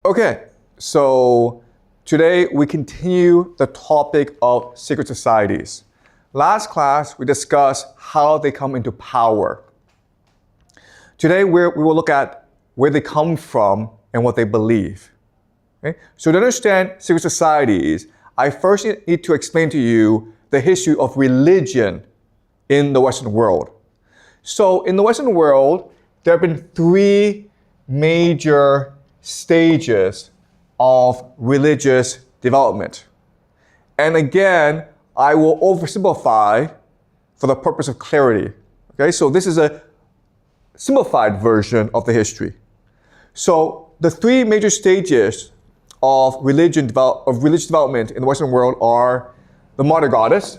Okay, so today we continue the topic of secret societies. Last class we discussed how they come into power. Today we will look at where they come from and what they believe. Okay? So to understand secret societies, I first need to explain to you the history of religion in the Western world. So in the Western world, there have been three major stages of religious development. And again, I will oversimplify for the purpose of clarity. Okay, so this is a simplified version of the history. So the three major stages of religious development in the Western world are the mother goddess,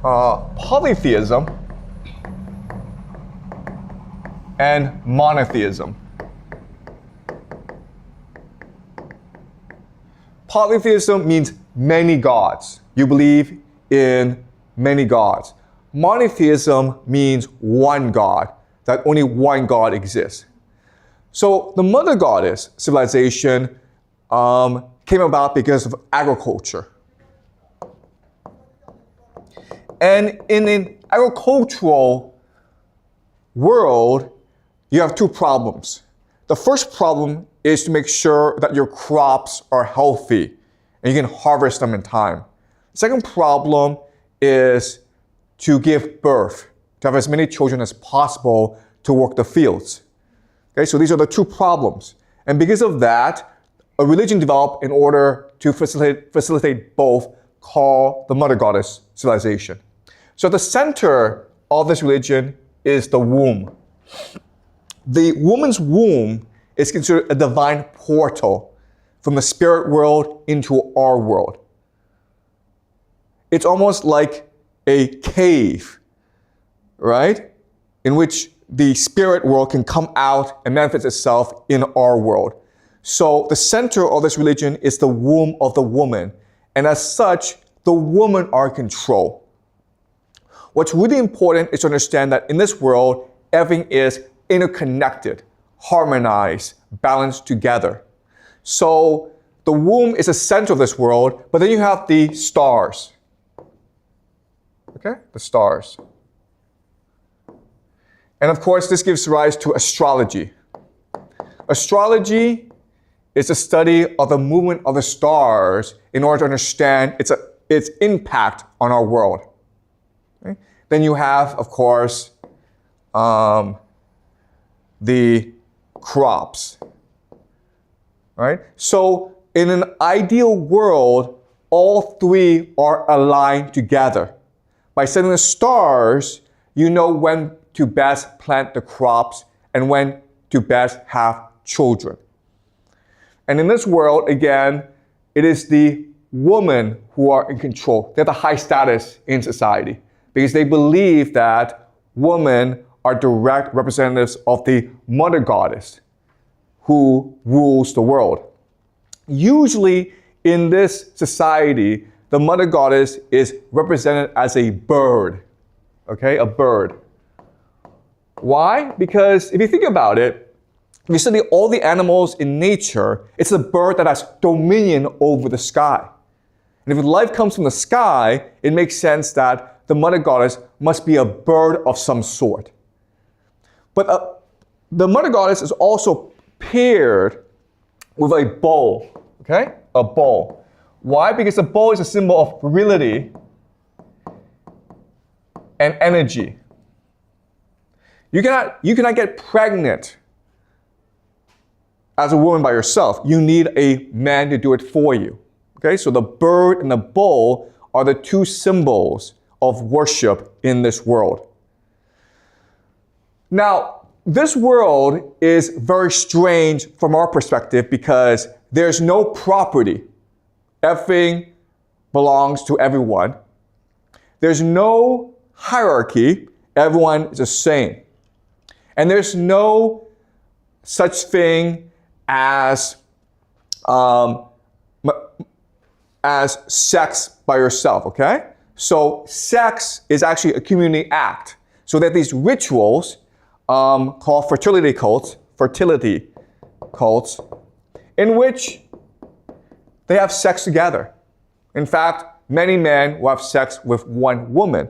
polytheism, and monotheism. Polytheism means many gods. You believe in many gods. Monotheism means one God, that only one God exists. So the mother goddess civilization came about because of agriculture. And in an agricultural world, you have two problems. The first problem is to make sure that your crops are healthy and you can harvest them in time. The second problem is to give birth, to have as many children as possible to work the fields. Okay, so these are the two problems. And because of that, a religion developed in order to facilitate both, called the mother goddess civilization. So at the center of this religion is the womb. The woman's womb is considered a divine portal from the spirit world into our world. It's almost like a cave, right? In which the spirit world can come out and manifest itself in our world. So the center of this religion is the womb of the woman. And as such, the women are in control. What's really important is to understand that in this world, everything is interconnected, harmonized, balanced together. So the womb is the center of this world, but then you have the stars. Okay, the stars. And of course, this gives rise to astrology. Astrology is the study of the movement of the stars in order to understand its impact on our world. Okay? Then you have, of course, the crops, right? So in an ideal world, all three are aligned together. By studying the stars, you know when to best plant the crops and when to best have children. And in this world, again, it is the women who are in control. They have the high status in society because they believe that women are direct representatives of the mother goddess who rules the world. Usually in this society, the mother goddess is represented as a bird, okay, a bird. Why? Because if you think about it, if you study all the animals in nature, it's a bird that has dominion over the sky. And if life comes from the sky, it makes sense that the mother goddess must be a bird of some sort. But the mother goddess is also paired with a bull, okay? A bull. Why? Because the bull is a symbol of virility and energy. You cannot get pregnant as a woman by yourself. You need a man to do it for you. Okay? So the bird and the bull are the two symbols of worship in this world. Now, this world is very strange from our perspective because there's no property. Everything belongs to everyone. There's no hierarchy. Everyone is the same. And there's no such thing as sex by yourself, okay? So sex is actually a community act. So that these rituals called fertility cults, in which they have sex together. In fact, many men will have sex with one woman.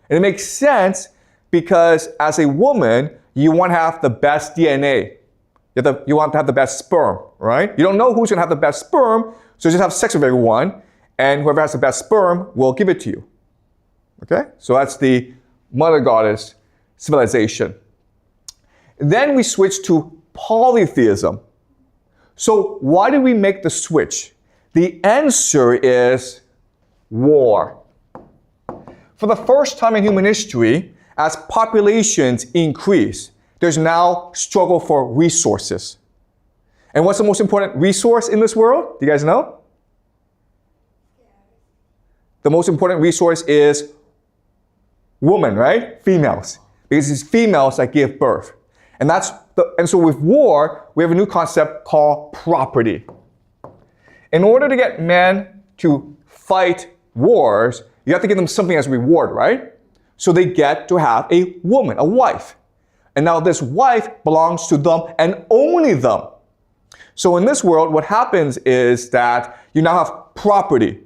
And it makes sense because as a woman, you want to have the best DNA. You want to have the best sperm, right? You don't know who's going to have the best sperm, so just have sex with everyone, and whoever has the best sperm will give it to you. Okay? So that's the mother goddess civilization. Then we switch to polytheism. So why did we make the switch? The answer is war. For the first time in human history, as populations increase, there's now struggle for resources. And what's the most important resource in this world? Do you guys know? The most important resource is women, right? Females. Because it's females that give birth. And so with war, we have a new concept called property. In order to get men to fight wars, you have to give them something as a reward, right? So they get to have a woman, a wife. And now this wife belongs to them and only them. So in this world, what happens is that you now have property,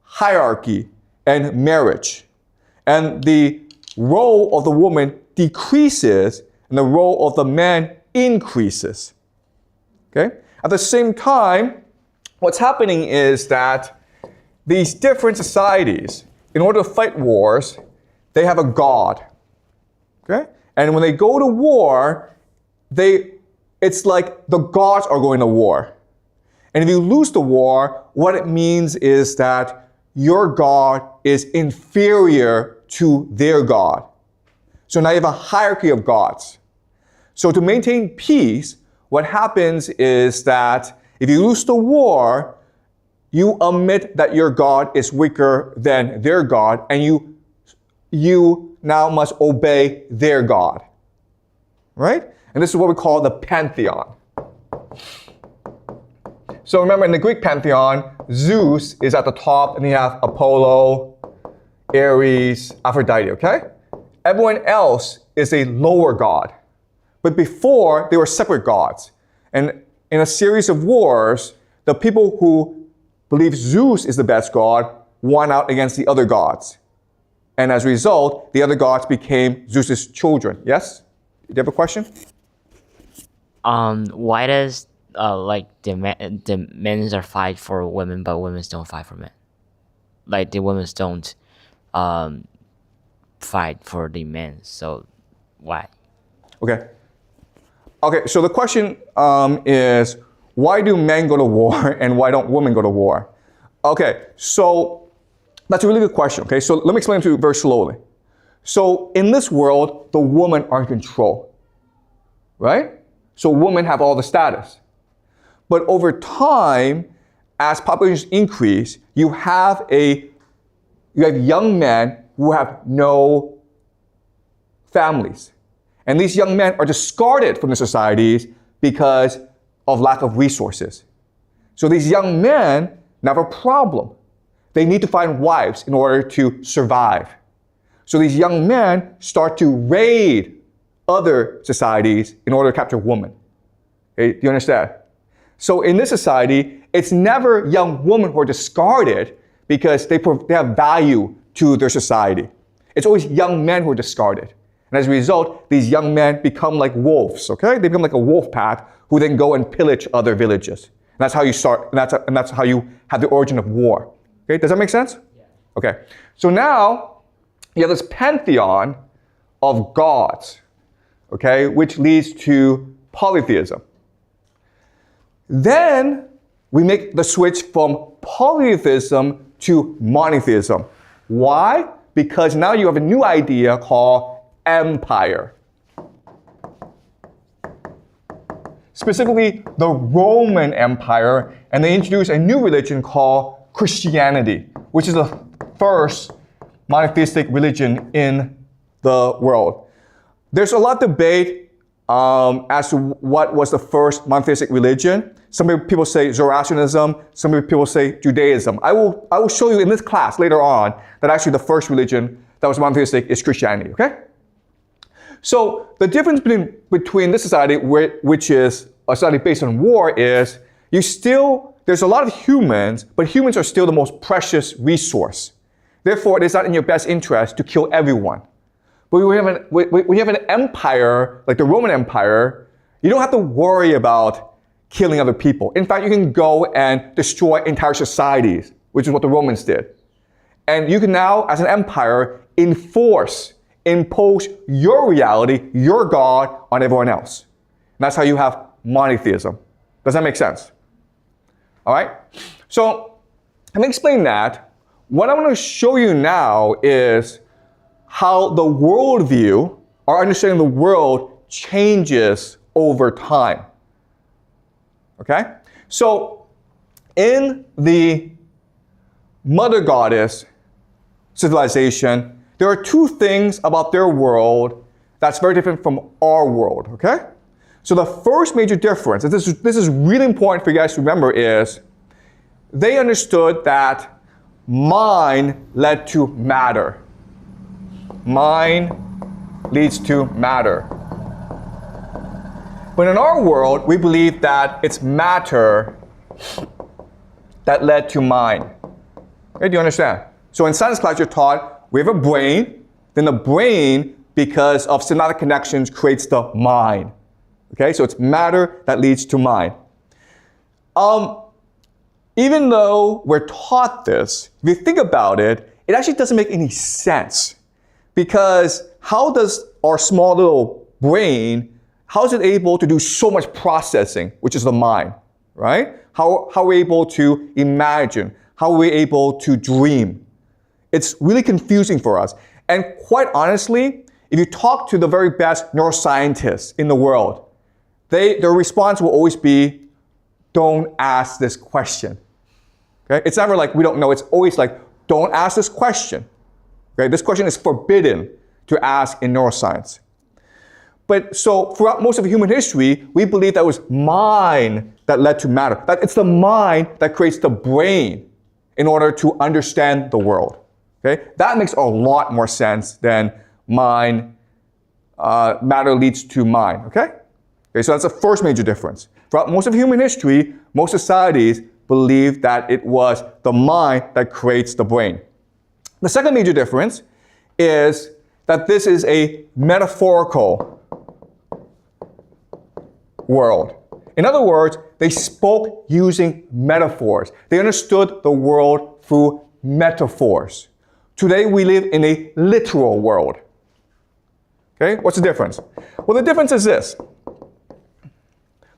hierarchy, and marriage. And the role of the woman decreases and the role of the man increases. Okay? At the same time, what's happening is that these different societies, in order to fight wars, they have a god. Okay? And when they go to war, it's like the gods are going to war. And if you lose the war, what it means is that your god is inferior to their god. So now you have a hierarchy of gods. So to maintain peace, what happens is that if you lose the war, you admit that your god is weaker than their god, and you now must obey their god. Right? And this is what we call the pantheon. So remember, in the Greek pantheon, Zeus is at the top, and you have Apollo, Ares, Aphrodite, okay? Everyone else is a lower god. But before, they were separate gods. And in a series of wars, the people who believe Zeus is the best god won out against the other gods. And as a result, the other gods became Zeus's children. Yes? Do you have a question? Why does the men are fight for women, but women don't fight for men? Like the women don't fight for the men. So why? Okay, so the question is, why do men go to war and why don't women go to war? Okay, so that's a really good question, okay? So let me explain to you very slowly. So in this world, the women are in control, right? So women have all the status. But over time, as populations increase, you have young men who have no families. And these young men are discarded from the societies because of lack of resources. So these young men now have a problem. They need to find wives in order to survive. So these young men start to raid other societies in order to capture women. Okay, do you understand? So in this society, it's never young women who are discarded because they have value to their society. It's always young men who are discarded. And as a result, these young men become like wolves, okay? They become like a wolf pack who then go and pillage other villages. And that's how you start, and that's how you have the origin of war. Okay, does that make sense? Yeah. Okay, so now you have this pantheon of gods, okay, which leads to polytheism. Then we make the switch from polytheism to monotheism. Why? Because now you have a new idea called empire. Specifically, the Roman Empire, and they introduced a new religion called Christianity, which is the first monotheistic religion in the world. There's a lot of debate as to what was the first monotheistic religion. Some people say Zoroastrianism, some people say Judaism. I will show you in this class later on that actually the first religion that was monotheistic is Christianity, okay? So the difference between this society, which is a society based on war, is there's a lot of humans, but humans are still the most precious resource. Therefore, it is not in your best interest to kill everyone. But when you have an empire, like the Roman Empire, you don't have to worry about killing other people. In fact, you can go and destroy entire societies, which is what the Romans did. And you can now, as an empire, impose your reality, your God, on everyone else. And that's how you have monotheism. Does that make sense? All right? So, having explained that, what I want to show you now is how the worldview, our understanding of the world, changes over time. Okay? So, in the mother goddess civilization, there are two things about their world that's very different from our world, okay? So the first major difference, and this is really important for you guys to remember, is they understood that mind led to matter. Mind leads to matter. But in our world, we believe that it's matter that led to mind. Okay, do you understand? So in science class, you're taught we have a brain, then the brain, because of synaptic connections, creates the mind. Okay, so it's matter that leads to mind. Even though we're taught this, if you think about it, it actually doesn't make any sense. Because how does our small little brain, how is it able to do so much processing, which is the mind, right? How are we able to imagine? How are we able to dream? It's really confusing for us. And quite honestly, if you talk to the very best neuroscientists in the world, their response will always be, don't ask this question. Okay? It's never like we don't know. It's always like, don't ask this question. Okay? This question is forbidden to ask in neuroscience. But so throughout most of human history, we believe that it was mind that led to matter. That it's the mind that creates the brain in order to understand the world. Okay? That makes a lot more sense than matter leads to mind. Okay? Okay, so that's the first major difference. Throughout most of human history, most societies believe that it was the mind that creates the brain. The second major difference is that this is a metaphorical world. In other words, they spoke using metaphors. They understood the world through metaphors. Today we live in a literal world. Okay, what's the difference? Well, the difference is this.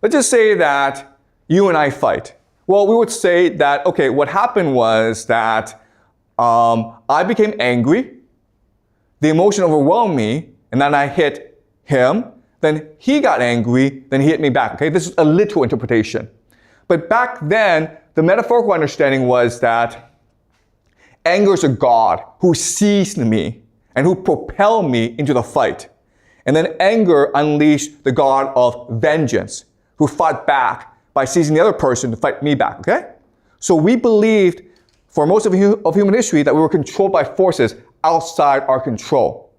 Let's just say that you and I fight. Well, we would say that, okay, what happened was that I became angry, the emotion overwhelmed me, and then I hit him, then he got angry, then he hit me back. Okay, this is a literal interpretation. But back then, the metaphorical understanding was that anger is a God who seized me and who propelled me into the fight. And then anger unleashed the God of vengeance, who fought back by seizing the other person to fight me back, okay? So we believed for most of human history that we were controlled by forces outside our control.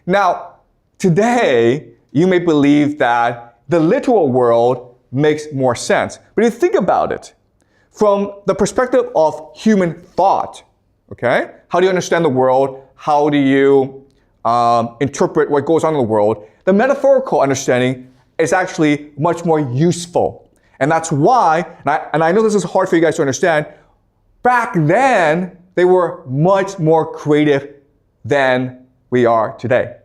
Now, today, you may believe that the literal world makes more sense. But if you think about it, from the perspective of human thought, okay? How do you understand the world? How do you interpret what goes on in the world? The metaphorical understanding is actually much more useful. And that's why, and I know this is hard for you guys to understand, back then, they were much more creative than we are today.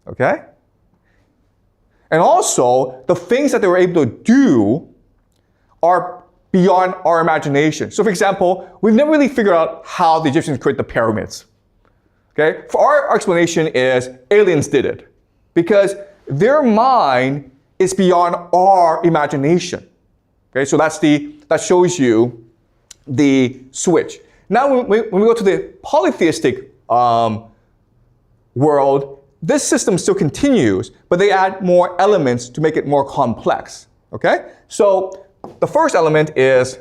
Okay? And also, the things that they were able to do are beyond our imagination. So for example, we've never really figured out how the Egyptians created the pyramids. Okay? For our explanation is aliens did it. Because their mind is beyond our imagination. Okay, so that shows you the switch. Now, when we go to the polytheistic world, this system still continues, but they add more elements to make it more complex. Okay, so the first element is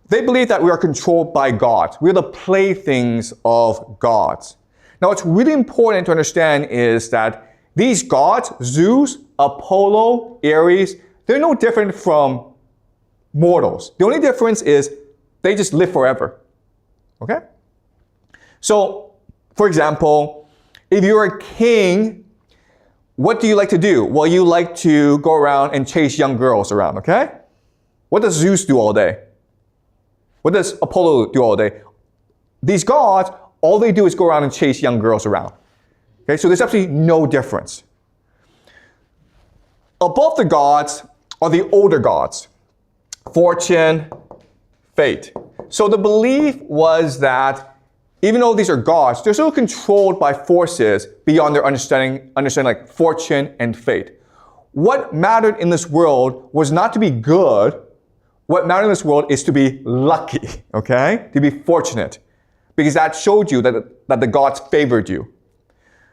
they believe that we are controlled by gods. We're the playthings of gods. Now, what's really important to understand is that these gods, Zeus, Apollo, Ares, they're no different from mortals. The only difference is they just live forever. Okay? So, for example, if you're a king, what do you like to do? Well, you like to go around and chase young girls around, okay? What does Zeus do all day? What does Apollo do all day? These gods, all they do is go around and chase young girls around. Okay, so there's absolutely no difference. Above the gods are the older gods, fortune, fate. So the belief was that even though these are gods, they're still controlled by forces beyond their understanding like fortune and fate. What mattered in this world was not to be good. What mattered in this world is to be lucky, okay? To be fortunate. Because that showed you that the gods favored you.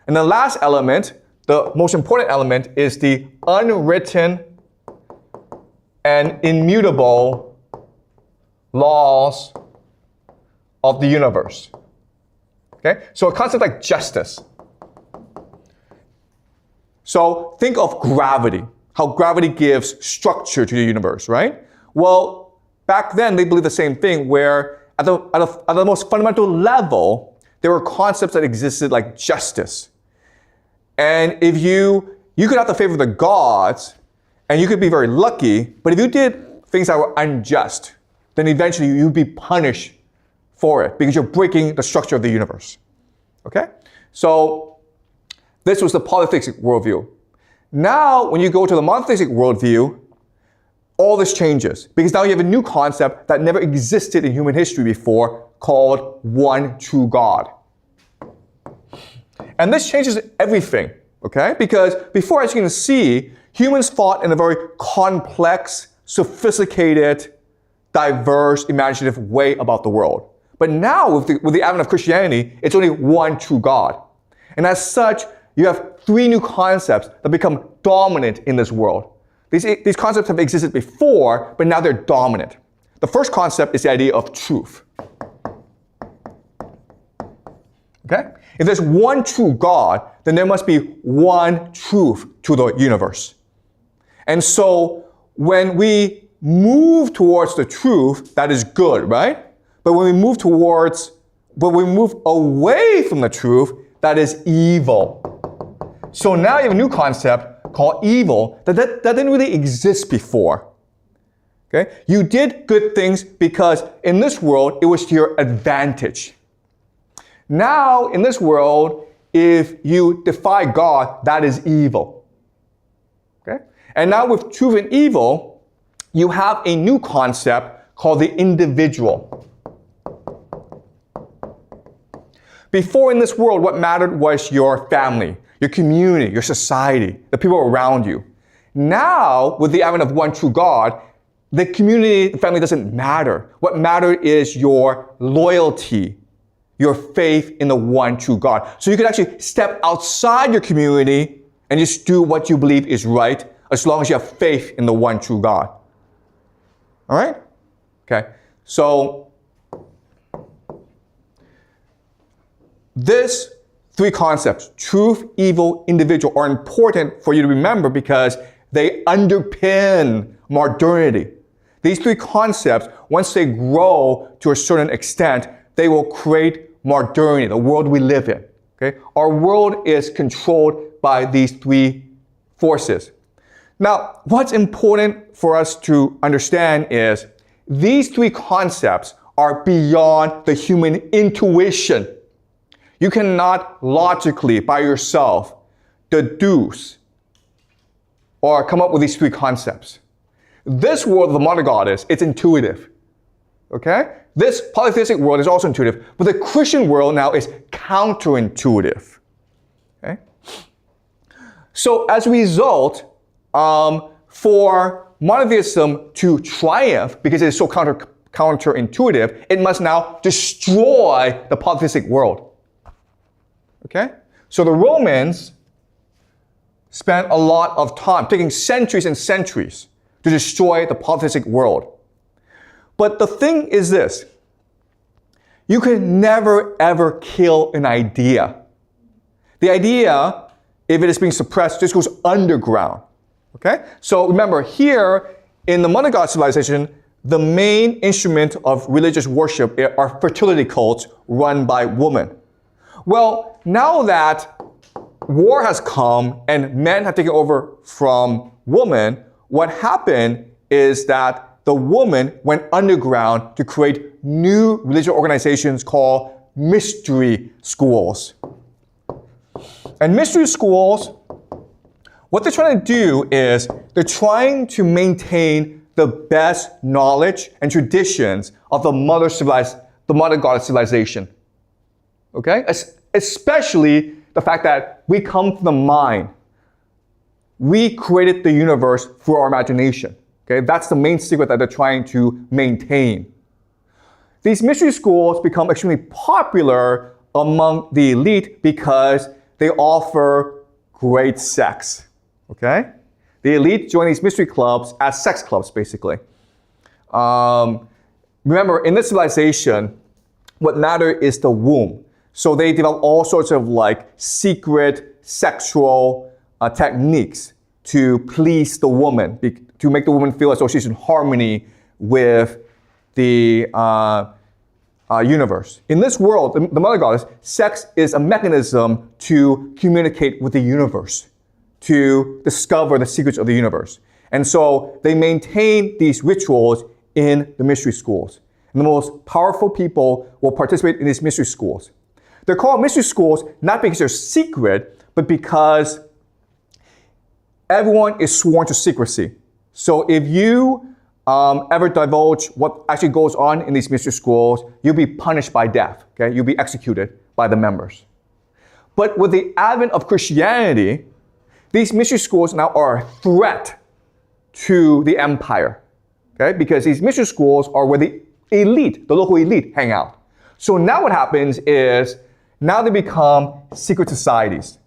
And the last element, the most important element, is the unwritten and immutable laws of the universe. Okay? So a concept like justice. So think of gravity, how gravity gives structure to the universe, right? Well, back then they believed the same thing, where at the most fundamental level, there were concepts that existed like justice. And if you could have the favor of the gods, and you could be very lucky, but if you did things that were unjust, then eventually you'd be punished for it because you're breaking the structure of the universe. Okay? So this was the polytheistic worldview. Now, when you go to the monotheistic worldview, all this changes because now you have a new concept that never existed in human history before called one true God. And this changes everything, okay? Because before, as you can see, humans thought in a very complex, sophisticated, diverse, imaginative way about the world. But now, with the advent of Christianity, it's only one true God. And as such, you have three new concepts that become dominant in this world. These concepts have existed before, but now they're dominant. The first concept is the idea of truth. Okay? If there's one true God, then there must be one truth to the universe. And so when we move towards the truth, that is good, right? But when we move away from the truth, that is evil. So now you have a new concept called evil that didn't really exist before. Okay? You did good things because in this world, it was to your advantage. Now, in this world, if you defy God, that is evil. Okay? And now with truth and evil, you have a new concept called the individual. Before in this world, what mattered was your family, your community, your society, the people around you. Now, with the advent of one true God, the community, the family doesn't matter. What matters is your loyalty, your faith in the one true God. So you can actually step outside your community and just do what you believe is right, as long as you have faith in the one true God. All right? Okay. So these three concepts, truth, evil, individual, are important for you to remember because they underpin modernity. These three concepts, once they grow to a certain extent, they will create modernity, the world we live in. Okay? Our world is controlled by these three forces. Now, what's important for us to understand is these three concepts are beyond the human intuition. You cannot logically, by yourself, deduce or come up with these three concepts. This world of the monogoddess, it's intuitive. Okay? This polytheistic world is also intuitive, but the Christian world now is counterintuitive. Okay? So as a result, for monotheism to triumph, because it is so counterintuitive, it must now destroy the polytheistic world. Okay? So the Romans spent a lot of time, taking centuries and centuries, to destroy the polytheistic world. But the thing is this: you can never ever kill an idea. The idea, if it is being suppressed, just goes underground. Okay? So remember, here in the mother god civilization, the main instrument of religious worship are fertility cults run by women. Well, now that war has come and men have taken over from women, what happened is that the woman went underground to create new religious organizations called mystery schools. And mystery schools, what they're trying to do is they're trying to maintain the best knowledge and traditions of the mother god civilization. Okay? Especially the fact that we come from the mind. We created the universe through our imagination. Okay? That's the main secret that they're trying to maintain. These mystery schools become extremely popular among the elite because they offer great sex. Okay? The elite join these mystery clubs as sex clubs, basically. Remember, in this civilization, what mattered is the womb. So they develop all sorts of like secret sexual techniques to please the woman, to make the woman feel as though she's in harmony with the universe. In this world, the mother goddess, sex is a mechanism to communicate with the universe, to discover the secrets of the universe. And so they maintain these rituals in the mystery schools. And the most powerful people will participate in these mystery schools. They're called mystery schools not because they're secret, but because everyone is sworn to secrecy. So if you ever divulge what actually goes on in these mystery schools, you'll be punished by death. Okay? You'll be executed by the members. But with the advent of Christianity, these mystery schools now are a threat to the empire. Okay? Because these mystery schools are where the elite, the local elite, hang out. So now what happens is, now they become secret societies.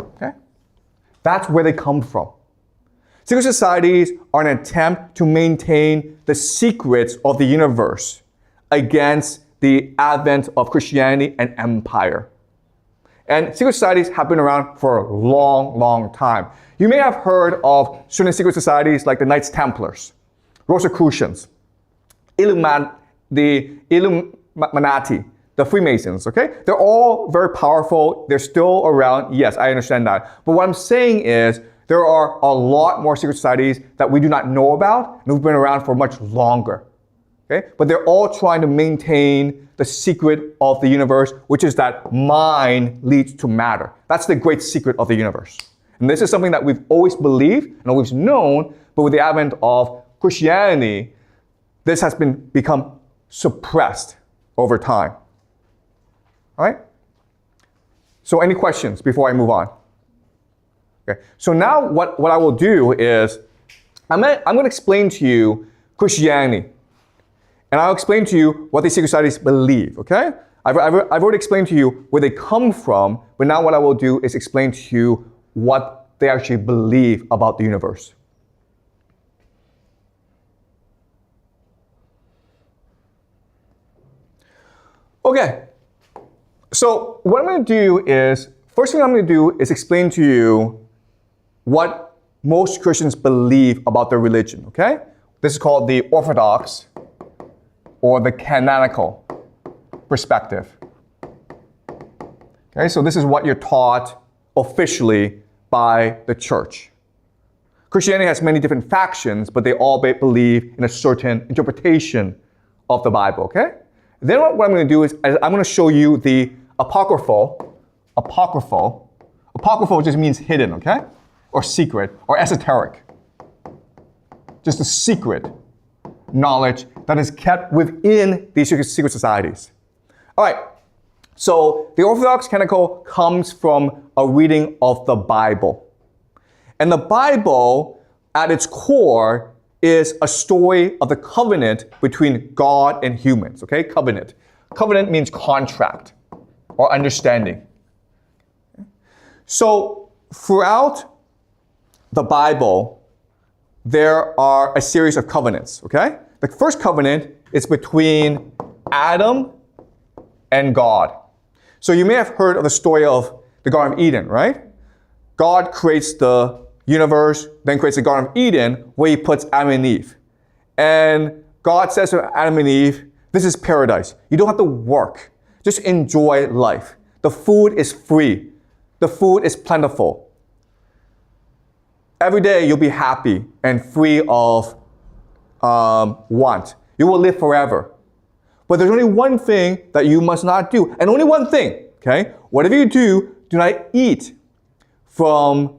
Okay? That's where they come from. Secret societies are an attempt to maintain the secrets of the universe against the advent of Christianity and empire. And secret societies have been around for a long, long time. You may have heard of certain secret societies like the Knights Templars, Rosicrucians, the Illuminati, the Freemasons, okay? They're all very powerful. They're still around. Yes, I understand that. But what I'm saying is there are a lot more secret societies that we do not know about and who've been around for much longer, okay? But they're all trying to maintain the secret of the universe, which is that mind leads to matter. That's the great secret of the universe. And this is something that we've always believed and always known, but with the advent of Christianity, this has become suppressed over time. All right? So any questions before I move on? Okay. So now what I will do is I'm going to explain to you Christianity. And I'll explain to you what these secret societies believe, okay? I've already explained to you where they come from, but now what I will do is explain to you what they actually believe about the universe. Okay, so what I'm going to do is, first thing I'm going to do is explain to you what most Christians believe about their religion, okay? This is called the Orthodox or the canonical perspective. Okay, so this is what you're taught officially by the church. Christianity has many different factions, but they all believe in a certain interpretation of the Bible, okay? Then what I'm going to do is I'm going to show you the apocryphal. Apocryphal just means hidden, okay? Or secret, or esoteric. Just a secret knowledge that is kept within these secret societies. All right, so the Orthodox canonical comes from a reading of the Bible. And the Bible, at its core, is a story of the covenant between God and humans, okay? Covenant. Covenant means contract or understanding. So throughout the Bible, there are a series of covenants, okay? The first covenant is between Adam and God. So you may have heard of the story of the Garden of Eden, right? God creates the universe, then creates the Garden of Eden where he puts Adam and Eve. And God says to Adam and Eve, this is paradise. You don't have to work. Just enjoy life. The food is free. The food is plentiful. Every day you'll be happy and free of want. You will live forever. But there's only one thing that you must not do. And only one thing, okay? Whatever you do not eat from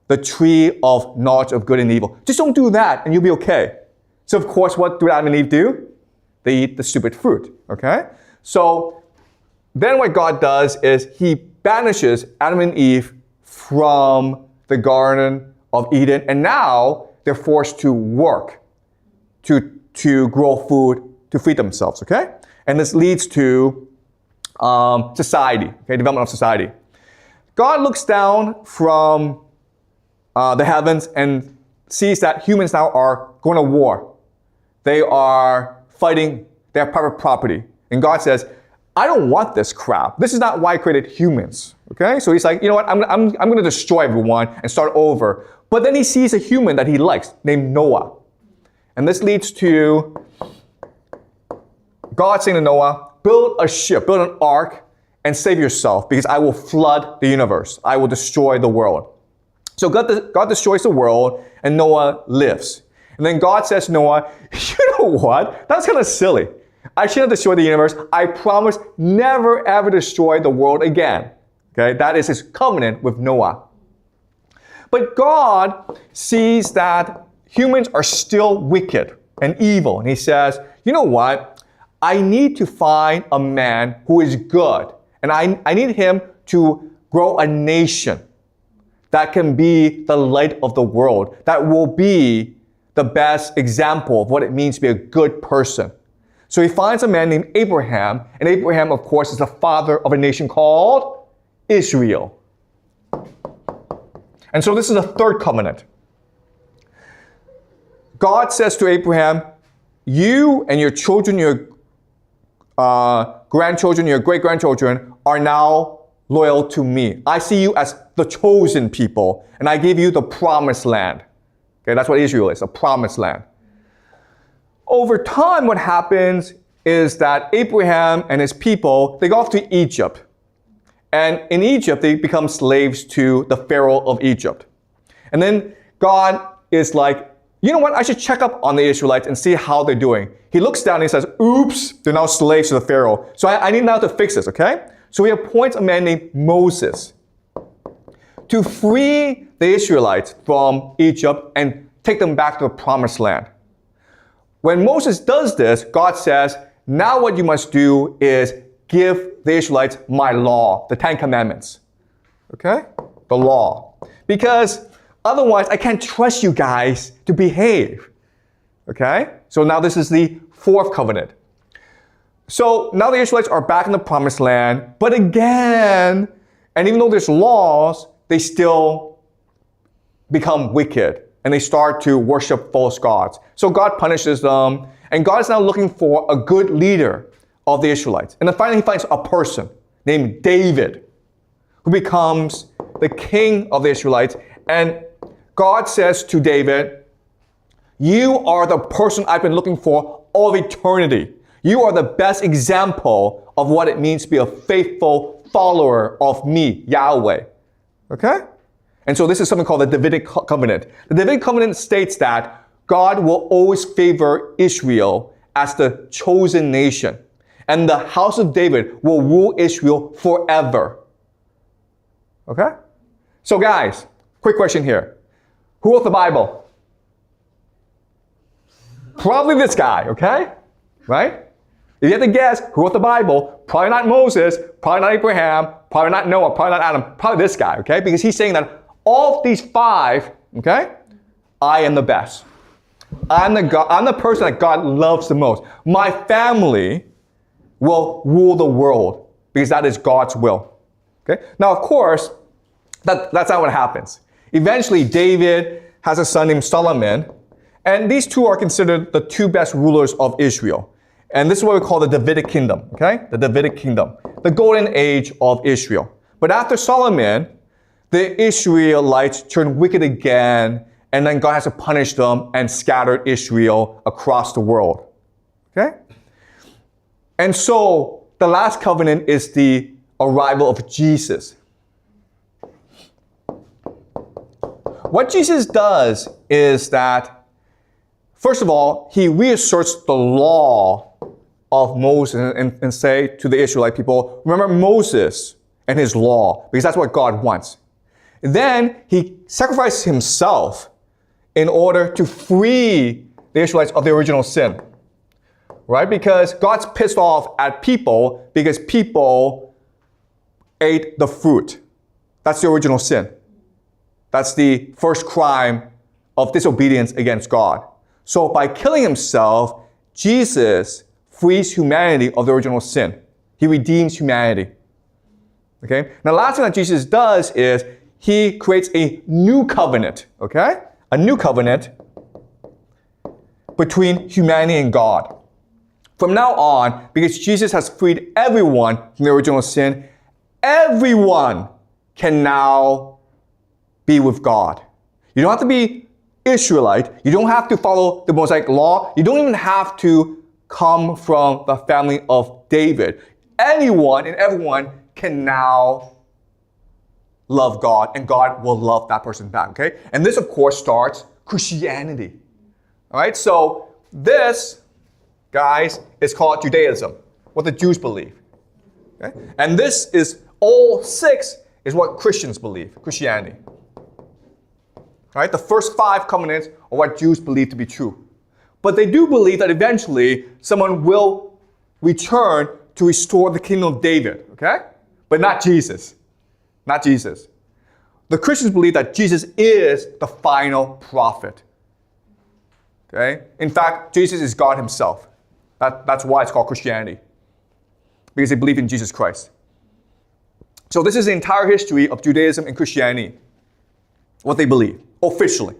the tree of knowledge of good and evil. Just don't do that and you'll be okay. So of course, what do Adam and Eve do? They eat the stupid fruit, okay? So then what God does is he banishes Adam and Eve from the Garden of Eden, and now they're forced to work to grow food to feed themselves, okay? And this leads to society, okay, development of society. God looks down from the heavens and sees that humans now are going to war. They are fighting, they have private property. And God says, I don't want this crap. This is not why I created humans, okay? So he's like, you know what, I'm going to destroy everyone and start over. But then he sees a human that he likes named Noah. And this leads to God saying to Noah, build a ship, build an ark, and save yourself because I will flood the universe. I will destroy the world. So God destroys the world and Noah lives. And then God says to Noah, you know what? That's kind of silly. I shouldn't destroy the universe. I promise never ever destroy the world again. Okay, that is his covenant with Noah. But God sees that humans are still wicked and evil. And he says, you know what? I need to find a man who is good. And I need him to grow a nation that can be the light of the world, that will be the best example of what it means to be a good person. So he finds a man named Abraham, and Abraham, of course, is the father of a nation called Israel. And so this is a third covenant. God says to Abraham, you and your children, your grandchildren, your great-grandchildren are now loyal to me. I see you as the chosen people, and I give you the promised land. Okay, that's what Israel is, a promised land. Over time, what happens is that Abraham and his people, they go off to Egypt. And in Egypt, they become slaves to the Pharaoh of Egypt. And then God is like, you know what? I should check up on the Israelites and see how they're doing. He looks down and he says, oops, they're now slaves to the Pharaoh. So I need now to fix this, okay? So he appoints a man named Moses to free the Israelites from Egypt and take them back to the promised land. When Moses does this, God says, now what you must do is give the Israelites my law, the 10 Commandments. Okay? The law. Because otherwise, I can't trust you guys to behave. Okay? So now this is the fourth covenant. So now the Israelites are back in the promised land, but again, and even though there's laws, they still become wicked and they start to worship false gods. So God punishes them, and God is now looking for a good leader of the Israelites. And then finally he finds a person named David who becomes the king of the Israelites. And God says to David, you are the person I've been looking for all of eternity. You are the best example of what it means to be a faithful follower of me, Yahweh. Okay? And so this is something called the Davidic covenant. The Davidic covenant states that God will always favor Israel as the chosen nation. And the house of David will rule Israel forever. Okay? So guys, quick question here. Who wrote the Bible? Probably this guy, okay? Right? If you have to guess who wrote the Bible, probably not Moses, probably not Abraham, probably not Noah, probably not Adam, probably this guy, okay? Because he's saying that all of these five, okay, I am the best. I'm the person that God loves the most. My family will rule the world because that is God's will. Okay? Now, of course, that's not what happens. Eventually, David has a son named Solomon, and these two are considered the two best rulers of Israel. And this is what we call the Davidic kingdom, okay? The Davidic kingdom, the golden age of Israel. But after Solomon, the Israelites turned wicked again, and then God has to punish them and scattered Israel across the world, okay? And so the last covenant is the arrival of Jesus. What Jesus does is that, first of all, he reasserts the law of Moses and say to the Israelite people, remember Moses and his law, because that's what God wants. Then he sacrifices himself in order to free the Israelites of the original sin. Right? Because God's pissed off at people because people ate the fruit. That's the original sin. That's the first crime of disobedience against God. So by killing himself, Jesus frees humanity of the original sin. He redeems humanity. Okay? Now, the last thing that Jesus does is he creates a new covenant. Okay? A new covenant between humanity and God. From now on, because Jesus has freed everyone from the original sin, everyone can now be with God. You don't have to be Israelite. You don't have to follow the Mosaic law. You don't even have to come from the family of David. Anyone and everyone can now love God, and God will love that person back, okay? And this, of course, starts Christianity. All right, so this, guys, is called Judaism, what the Jews believe. Okay? And this is, all 6 is what Christians believe, Christianity. Right? The first 5 covenants are what Jews believe to be true. But they do believe that eventually someone will return to restore the kingdom of David, okay? But not Jesus. Not Jesus. The Christians believe that Jesus is the final prophet. Okay? In fact, Jesus is God himself. That's why it's called Christianity. Because they believe in Jesus Christ. So this is the entire history of Judaism and Christianity. What they believe, officially.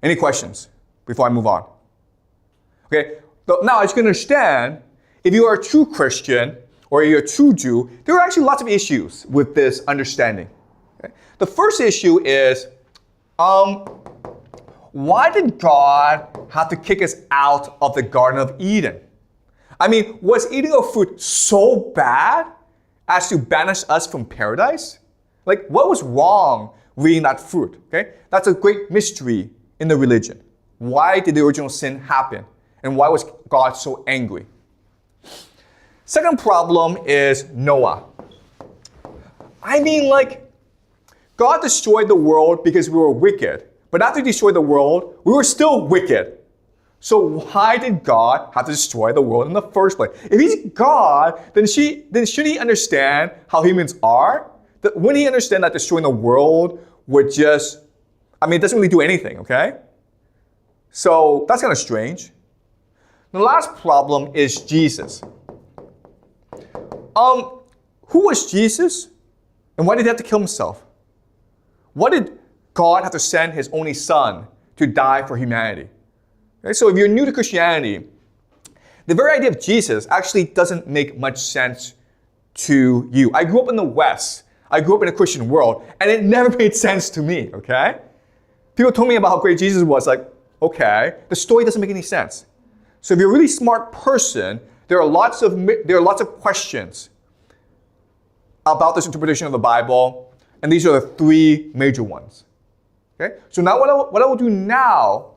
Any questions before I move on? Okay, so now as you can understand, if you are a true Christian or you're a true Jew, there are actually lots of issues with this understanding. Okay? The first issue is, why did God have to kick us out of the Garden of Eden? I mean, was eating of fruit so bad as to banish us from paradise? Like, what was wrong with eating that fruit? Okay, that's a great mystery in the religion. Why did the original sin happen? And why was God so angry? Second problem is Noah. I mean, like, God destroyed the world because we were wicked. But after he destroyed the world, we were still wicked. So why did God have to destroy the world in the first place? If he's God, then should he understand how humans are? Wouldn't he understand that destroying the world would just, it doesn't really do anything, okay? So that's kind of strange. The last problem is Jesus. Who was Jesus? And why did he have to kill himself? What did God have to send his only son to die for humanity? Okay, so if you're new to Christianity, the very idea of Jesus actually doesn't make much sense to you. I grew up in the West. I grew up in a Christian world, and it never made sense to me, okay? People told me about how great Jesus was, like, okay, the story doesn't make any sense. So if you're a really smart person, there are lots of questions about this interpretation of the Bible, and these are the 3 major ones. Okay? So now what I will do now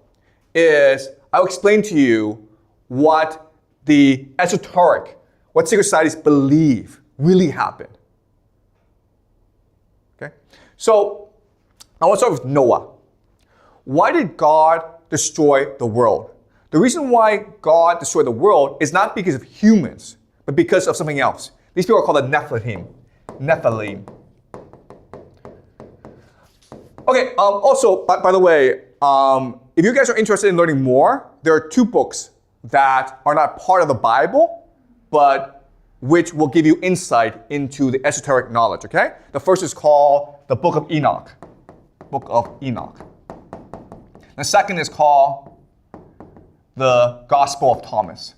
is I'll explain to you what the esoteric, what secret societies believe really happened. Okay? So I want to start with Noah. Why did God destroy the world? The reason why God destroyed the world is not because of humans, but because of something else. These people are called the Nephilim. Okay, also, by the way, if you guys are interested in learning more, there are 2 books that are not part of the Bible, but which will give you insight into the esoteric knowledge, okay? The first is called the Book of Enoch. Book of Enoch. The second is called the Gospel of Thomas.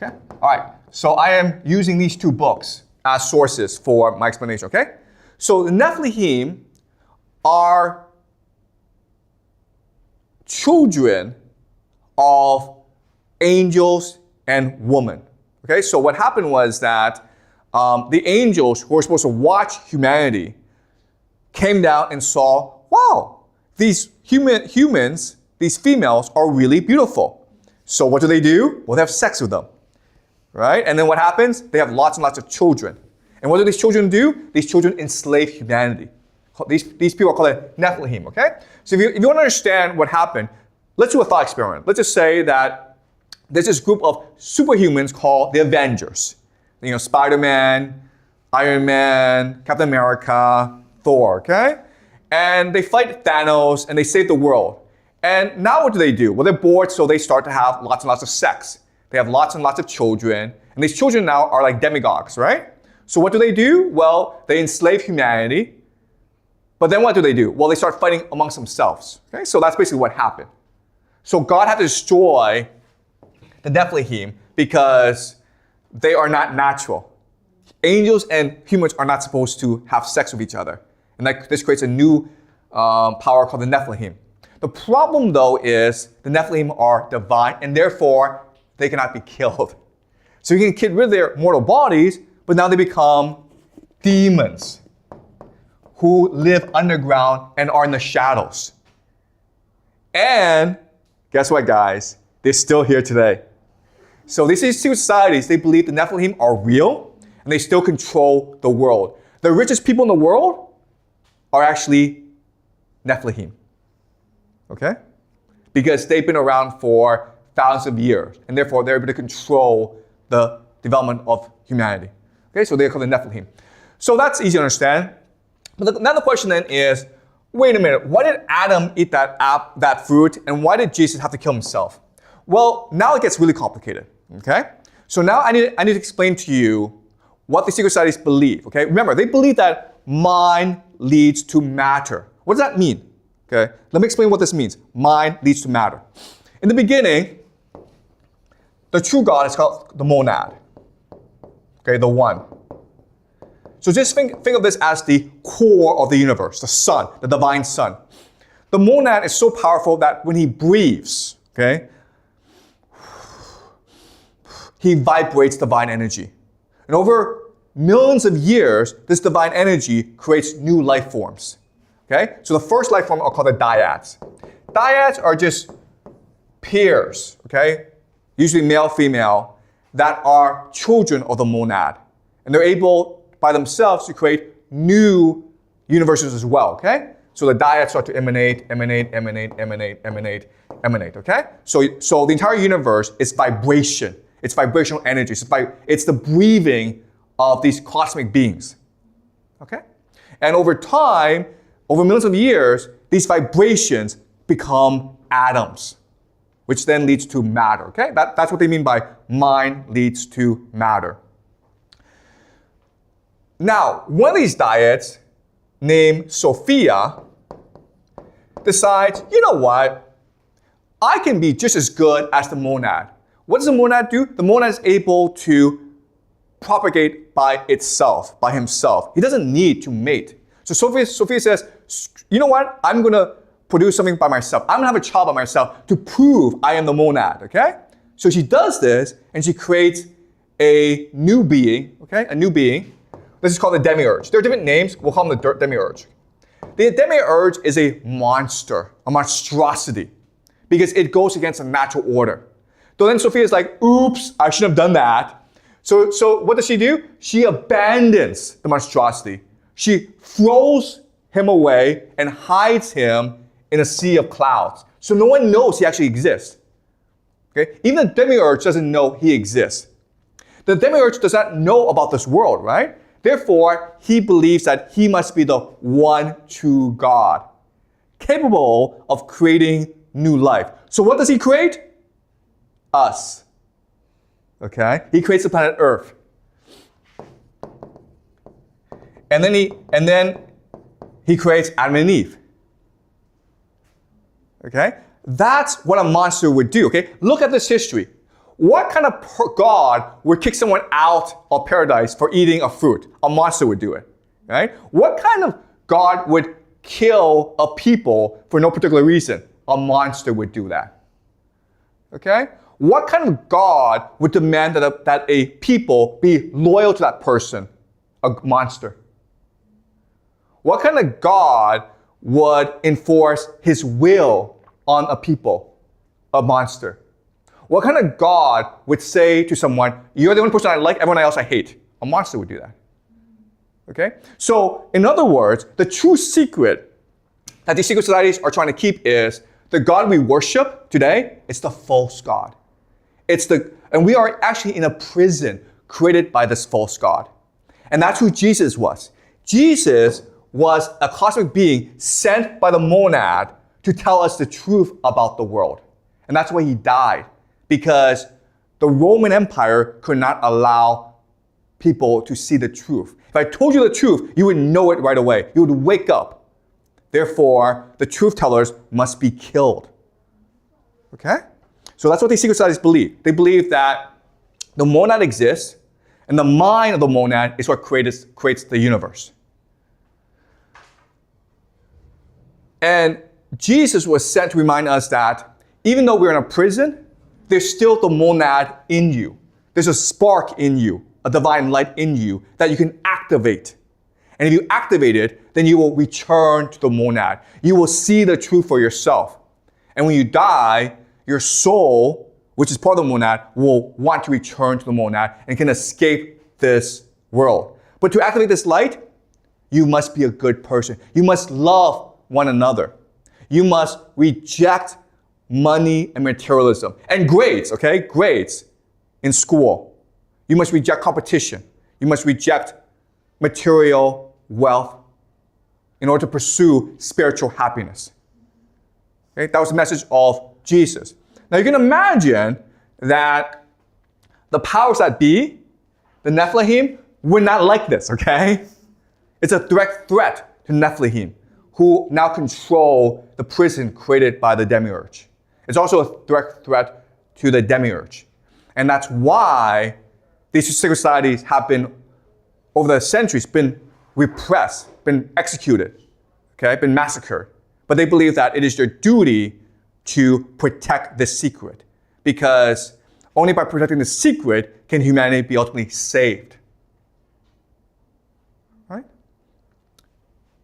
Okay? All right. So I am using these two books as sources for my explanation, okay? So the Nephilim are children of angels and women. Okay, so what happened was that the angels who were supposed to watch humanity came down and saw, wow, these humans, these females are really beautiful. So what do? Well, they have sex with them, right? And then what happens? They have lots and lots of children. And what do these children do? These children enslave humanity. These people are called Nephilim, okay? So if you want to understand what happened, let's do a thought experiment. Let's just say that there's this group of superhumans called the Avengers. You know, Spider-Man, Iron Man, Captain America, Thor, okay? And they fight Thanos and they save the world. And now what do? Well, they're bored, so they start to have lots and lots of sex. They have lots and lots of children. And these children now are like demigods, right? So what do? Well, they enslave humanity. But then what do? Well, they start fighting amongst themselves. Okay? So that's basically what happened. So God had to destroy the Nephilim because they are not natural. Angels and humans are not supposed to have sex with each other. And this creates a new power called the Nephilim. The problem, though, is the Nephilim are divine, and therefore they cannot be killed. So you can get rid of their mortal bodies, but now they become demons who live underground and are in the shadows. And guess what, guys? They're still here today. So these secret societies, they believe the Nephilim are real, and they still control the world. The richest people in the world are actually Nephilim. Okay? Because they've been around for thousands of years, and therefore they're able to control the development of humanity. Okay, so they're called the Nephilim. So that's easy to understand. But now the question then is, wait a minute, why did Adam eat that fruit, and why did Jesus have to kill himself? Well, now it gets really complicated, okay? So now I need to explain to you what the secret societies believe, okay? Remember, they believe that mind leads to matter. What does that mean? Okay, let me explain what this means. Mind leads to matter. In the beginning, the true God is called the monad, okay, the one. So just think of this as the core of the universe, the sun, the divine sun. The monad is so powerful that when he breathes, okay, he vibrates divine energy. And over millions of years, this divine energy creates new life forms. Okay? So the first life form are called the dyads. Dyads are just pairs, okay? Usually male, female, that are children of the monad. And they're able by themselves to create new universes as well, okay? So the dyads start to emanate, okay? So the entire universe is vibration. It's vibrational energy. It's the breathing of these cosmic beings, okay? And over time, over millions of years, these vibrations become atoms, which then leads to matter, okay? That's what they mean by mind leads to matter. Now, one of these dyads, named Sophia, decides, you know what? I can be just as good as the monad. What does the monad do? The monad is able to propagate by itself, by himself. He doesn't need to mate. So Sophia says, you know what? I'm going to produce something by myself. I'm going to have a child by myself to prove I am the monad, okay? So she does this, and she creates a new being, okay? A new being. This is called the demiurge. There are different names. We'll call them the demiurge. The demiurge is a monster, a monstrosity, because it goes against the natural order. So then Sophia is like, oops, I shouldn't have done that. So what does she do? She abandons the monstrosity. She throws him away and hides him in a sea of clouds. So no one knows he actually exists. Okay? Even the demiurge doesn't know he exists. The demiurge does not know about this world, right? Therefore, he believes that he must be the one true God, capable of creating new life. So what does he create? Us. Okay? He creates the planet Earth. And then he creates Adam and Eve. Okay? That's what a monster would do, okay? Look at this history. What kind of God would kick someone out of paradise for eating a fruit? A monster would do it, right? What kind of God would kill a people for no particular reason? A monster would do that, okay? What kind of God would demand that a people be loyal to that person? A monster. What kind of God would enforce his will on a people? A monster. What kind of God would say to someone, you're the only person I like, everyone else I hate? A monster would do that. Okay? So, in other words, the true secret that these secret societies are trying to keep is the God we worship today is the false God. And we are actually in a prison created by this false God. And that's who Jesus was. Jesus was a cosmic being sent by the monad to tell us the truth about the world. And that's why he died, because the Roman Empire could not allow people to see the truth. If I told you the truth, you would know it right away. You would wake up. Therefore, the truth tellers must be killed. Okay? So that's what these secret societies believe. They believe that the monad exists, and the mind of the monad is what creates the universe. And Jesus was sent to remind us that even though we're in a prison, there's still the monad in you. There's a spark in you, a divine light in you that you can activate. And if you activate it, then you will return to the monad. You will see the truth for yourself. And when you die, your soul, which is part of the monad, will want to return to the monad and can escape this world. But to activate this light, you must be a good person. You must love one another. You must reject money and materialism. And grades, okay? Grades in school. You must reject competition. You must reject material wealth in order to pursue spiritual happiness. Okay? That was the message of Jesus. Now you can imagine that the powers that be, the Nephilim, were not like this, okay? It's a direct threat to Nephilim, who now control the prison created by the demiurge. It's also a direct threat to the demiurge. And that's why these secret societies have been, over the centuries, been repressed, been executed, okay, been massacred. But they believe that it is their duty to protect this secret, because only by protecting the secret can humanity be ultimately saved. Right?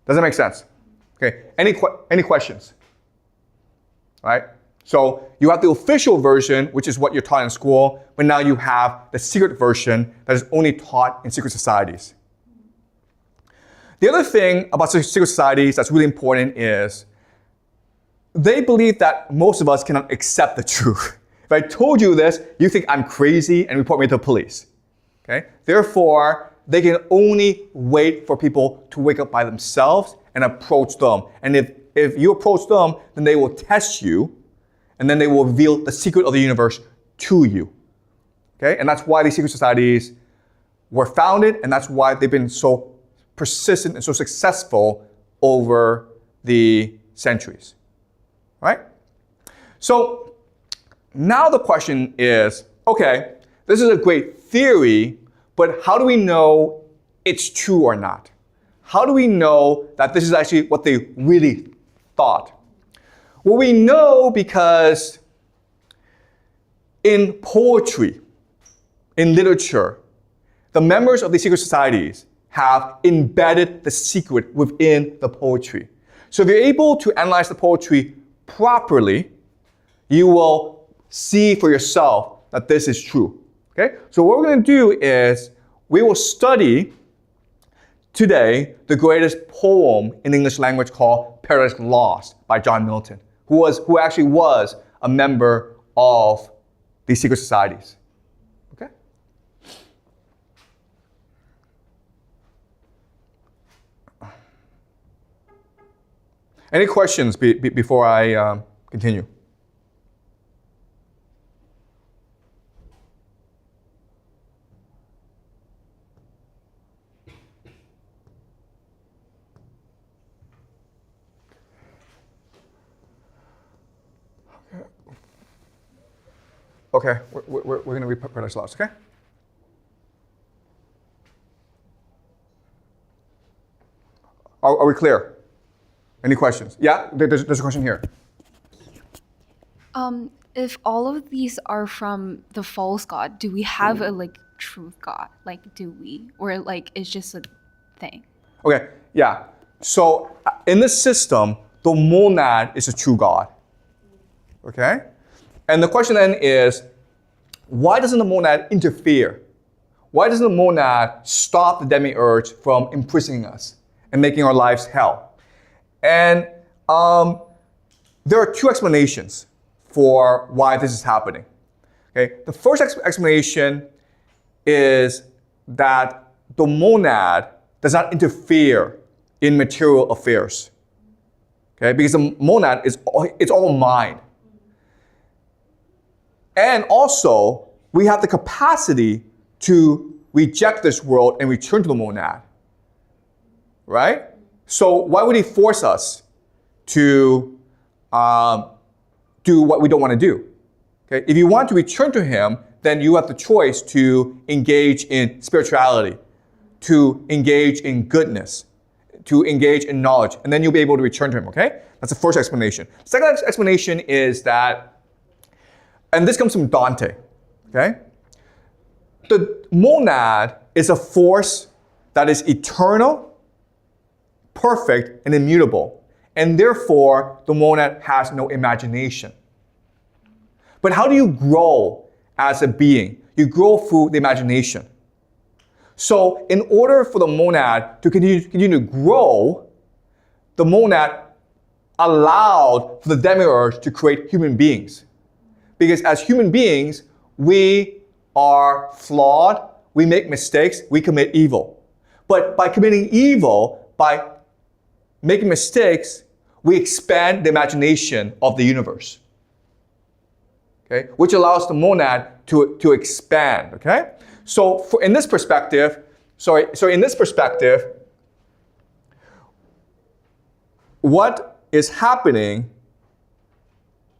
Does that make sense? Okay. Any questions? All right. So you have the official version, which is what you're taught in school, but now you have the secret version that is only taught in secret societies. The other thing about secret societies that's really important is they believe that most of us cannot accept the truth. If I told you this, you think I'm crazy and report me to the police. Okay? Therefore, they can only wait for people to wake up by themselves and approach them. And if you approach them, then they will test you, and then they will reveal the secret of the universe to you. Okay? And that's why these secret societies were founded, and that's why they've been so persistent and so successful over the centuries. Right? So now the question is, okay, this is a great theory, but how do we know it's true or not? How do we know that this is actually what they really thought? Well, we know because in poetry, in literature, the members of the secret societies have embedded the secret within the poetry. So if you're able to analyze the poetry properly, you will see for yourself that this is true. Okay? So what we're going to do is we will study today the greatest poem in the English language called Paradise Lost by John Milton, who actually was a member of these secret societies. Okay? Any questions before I continue? Okay, we're going to read Paradise Lost, okay? Are we clear? Any questions? Yeah, there's a question here. If all of these are from the false God, do we have a truth God? Do we? Or it's just a thing? Okay, yeah. So in this system, the monad is a true God. Okay? And the question then is, why doesn't the monad interfere? Why doesn't the monad stop the demiurge from imprisoning us and making our lives hell? And there are two explanations for why this is happening. Okay? The first explanation is that the monad does not interfere in material affairs. Okay? Because the monad it's all mind. And also, we have the capacity to reject this world and return to the monad. Right? So why would he force us to do what we don't want to do? Okay? If you want to return to him, then you have the choice to engage in spirituality, to engage in goodness, to engage in knowledge, and then you'll be able to return to him, okay? That's the first explanation. Second explanation is that, and this comes from Dante, okay? The monad is a force that is eternal, perfect, and immutable, and therefore the monad has no imagination. But how do you grow as a being? You grow through the imagination. So in order for the monad to continue to grow, the monad allowed for the demiurge to create human beings. Because as human beings, we are flawed, we make mistakes, we commit evil. But by committing evil, by making mistakes, we expand the imagination of the universe. Okay? Which allows the monad to expand, okay? So in this perspective, what is happening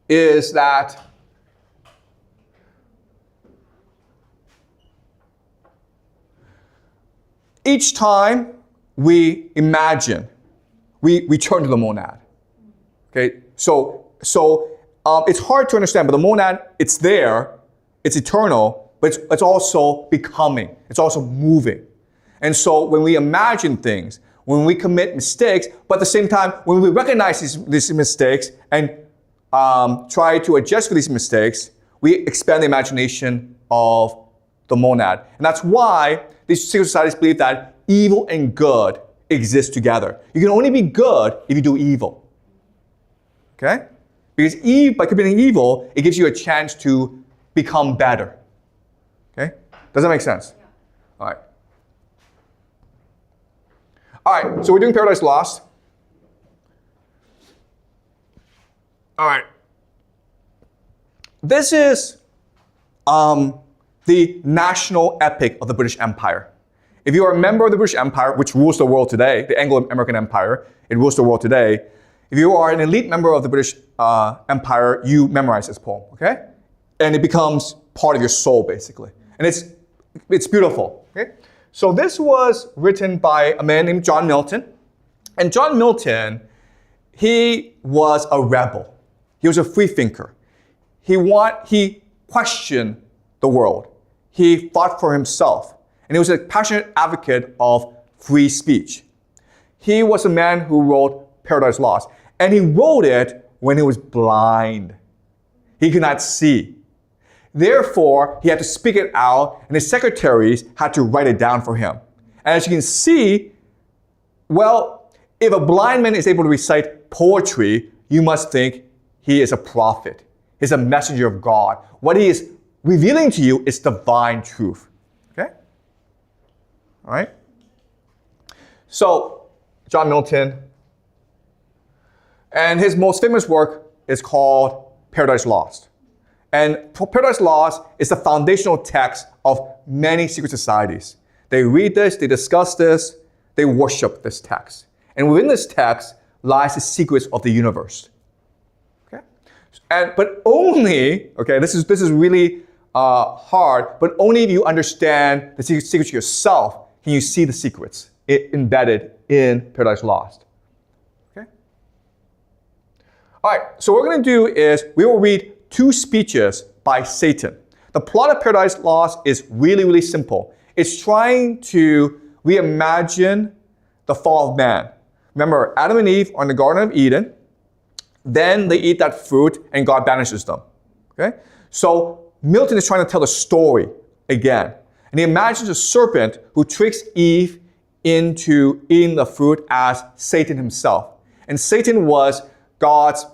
is that each time we imagine, we return to the monad. Okay, so it's hard to understand, but the monad, it's there, it's eternal, but it's also becoming, it's also moving. And so when we imagine things, when we commit mistakes, but at the same time, when we recognize these mistakes and try to adjust for these mistakes, we expand the imagination of the monad. And that's why these secret societies believe that evil and good exist together. You can only be good if you do evil. Okay? Because by committing evil, it gives you a chance to become better. Okay? Does that make sense? Yeah. All right. All right, so we're doing Paradise Lost. All right. This is the national epic of the British Empire. If you are a member of the British Empire, which rules the world today, the Anglo-American Empire, it rules the world today. If you are an elite member of the British Empire, you memorize this poem, okay? And it becomes part of your soul, basically. And it's beautiful, okay? So this was written by a man named John Milton. And John Milton, he was a rebel. He was a free thinker. He questioned the world. He fought for himself. And he was a passionate advocate of free speech. He was a man who wrote Paradise Lost. And he wrote it when he was blind. He could not see. Therefore, he had to speak it out, and his secretaries had to write it down for him. And as you can see, well, if a blind man is able to recite poetry, you must think he is a prophet. He's a messenger of God. What he is revealing to you is divine truth. Okay? All right? So, John Milton, and his most famous work is called Paradise Lost. And Paradise Lost is the foundational text of many secret societies. They read this, they discuss this, they worship this text. And within this text lies the secrets of the universe. Okay? But only, okay, this is really hard, but only if you understand the secrets yourself can you see the secrets embedded in Paradise Lost. Okay? All right, so what we're going to do is we will read 2 speeches by Satan. The plot of Paradise Lost is really, really simple. It's trying to reimagine the fall of man. Remember, Adam and Eve are in the Garden of Eden. Then they eat that fruit and God banishes them. Okay? So Milton is trying to tell the story again. And he imagines a serpent who tricks Eve into eating the fruit as Satan himself. And Satan was God's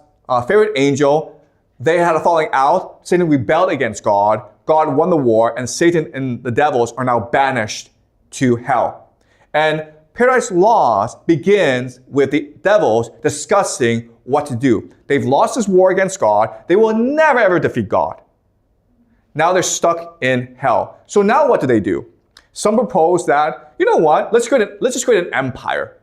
favorite angel. They had a falling out. Satan rebelled against God. God won the war, and Satan and the devils are now banished to hell. And Paradise Lost begins with the devils discussing what to do. They've lost this war against God. They will never ever defeat God. Now they're stuck in hell. So now what do? Some propose that, you know what, let's just create an empire.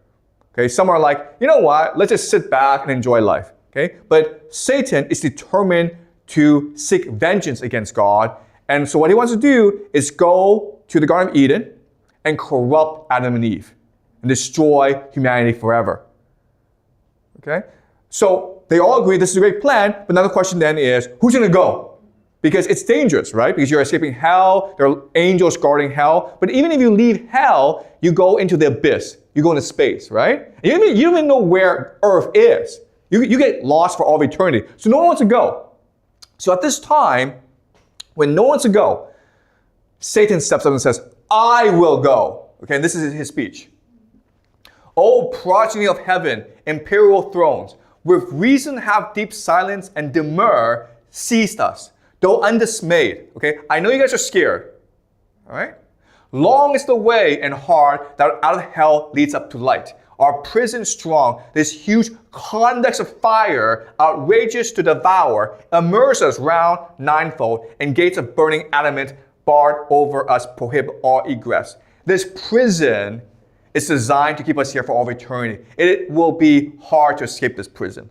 Okay, some are like, you know what, let's just sit back and enjoy life. Okay, but Satan is determined to seek vengeance against God. And so what he wants to do is go to the Garden of Eden and corrupt Adam and Eve and destroy humanity forever. Okay, so they all agree this is a great plan, but another question then is, who's going to go? Because it's dangerous, right? Because you're escaping hell, there are angels guarding hell. But even if you leave hell, you go into the abyss. You go into space, right? And you don't even know where Earth is. You get lost for all of eternity. So no one wants to go. So at this time, when no one wants to go, Satan steps up and says, I will go. Okay, and this is his speech. O progeny of heaven, imperial thrones, with reason have deep silence and demur seized us, though undismayed. Okay, I know you guys are scared. All right? Long is the way and hard that out of hell leads up to light. Our prison strong, this huge convex of fire, outrageous to devour, immerse us round ninefold, and gates of burning adamant barred over us prohibit all egress. This prison is designed to keep us here for all of eternity. It will be hard to escape this prison.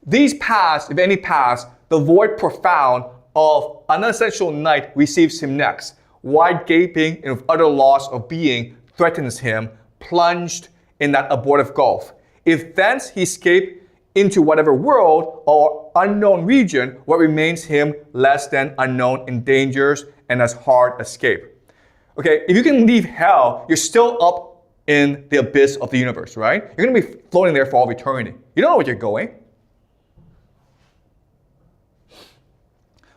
These pass, if any pass, the void profound of unessential night receives him next. Wide gaping and with utter loss of being threatens him, plunged in that abortive gulf. If thence he escape into whatever world or unknown region, what remains him less than unknown endangers and as hard escape. Okay, if you can leave hell, you're still up in the abyss of the universe, right? You're going to be floating there for all of eternity. You don't know where you're going.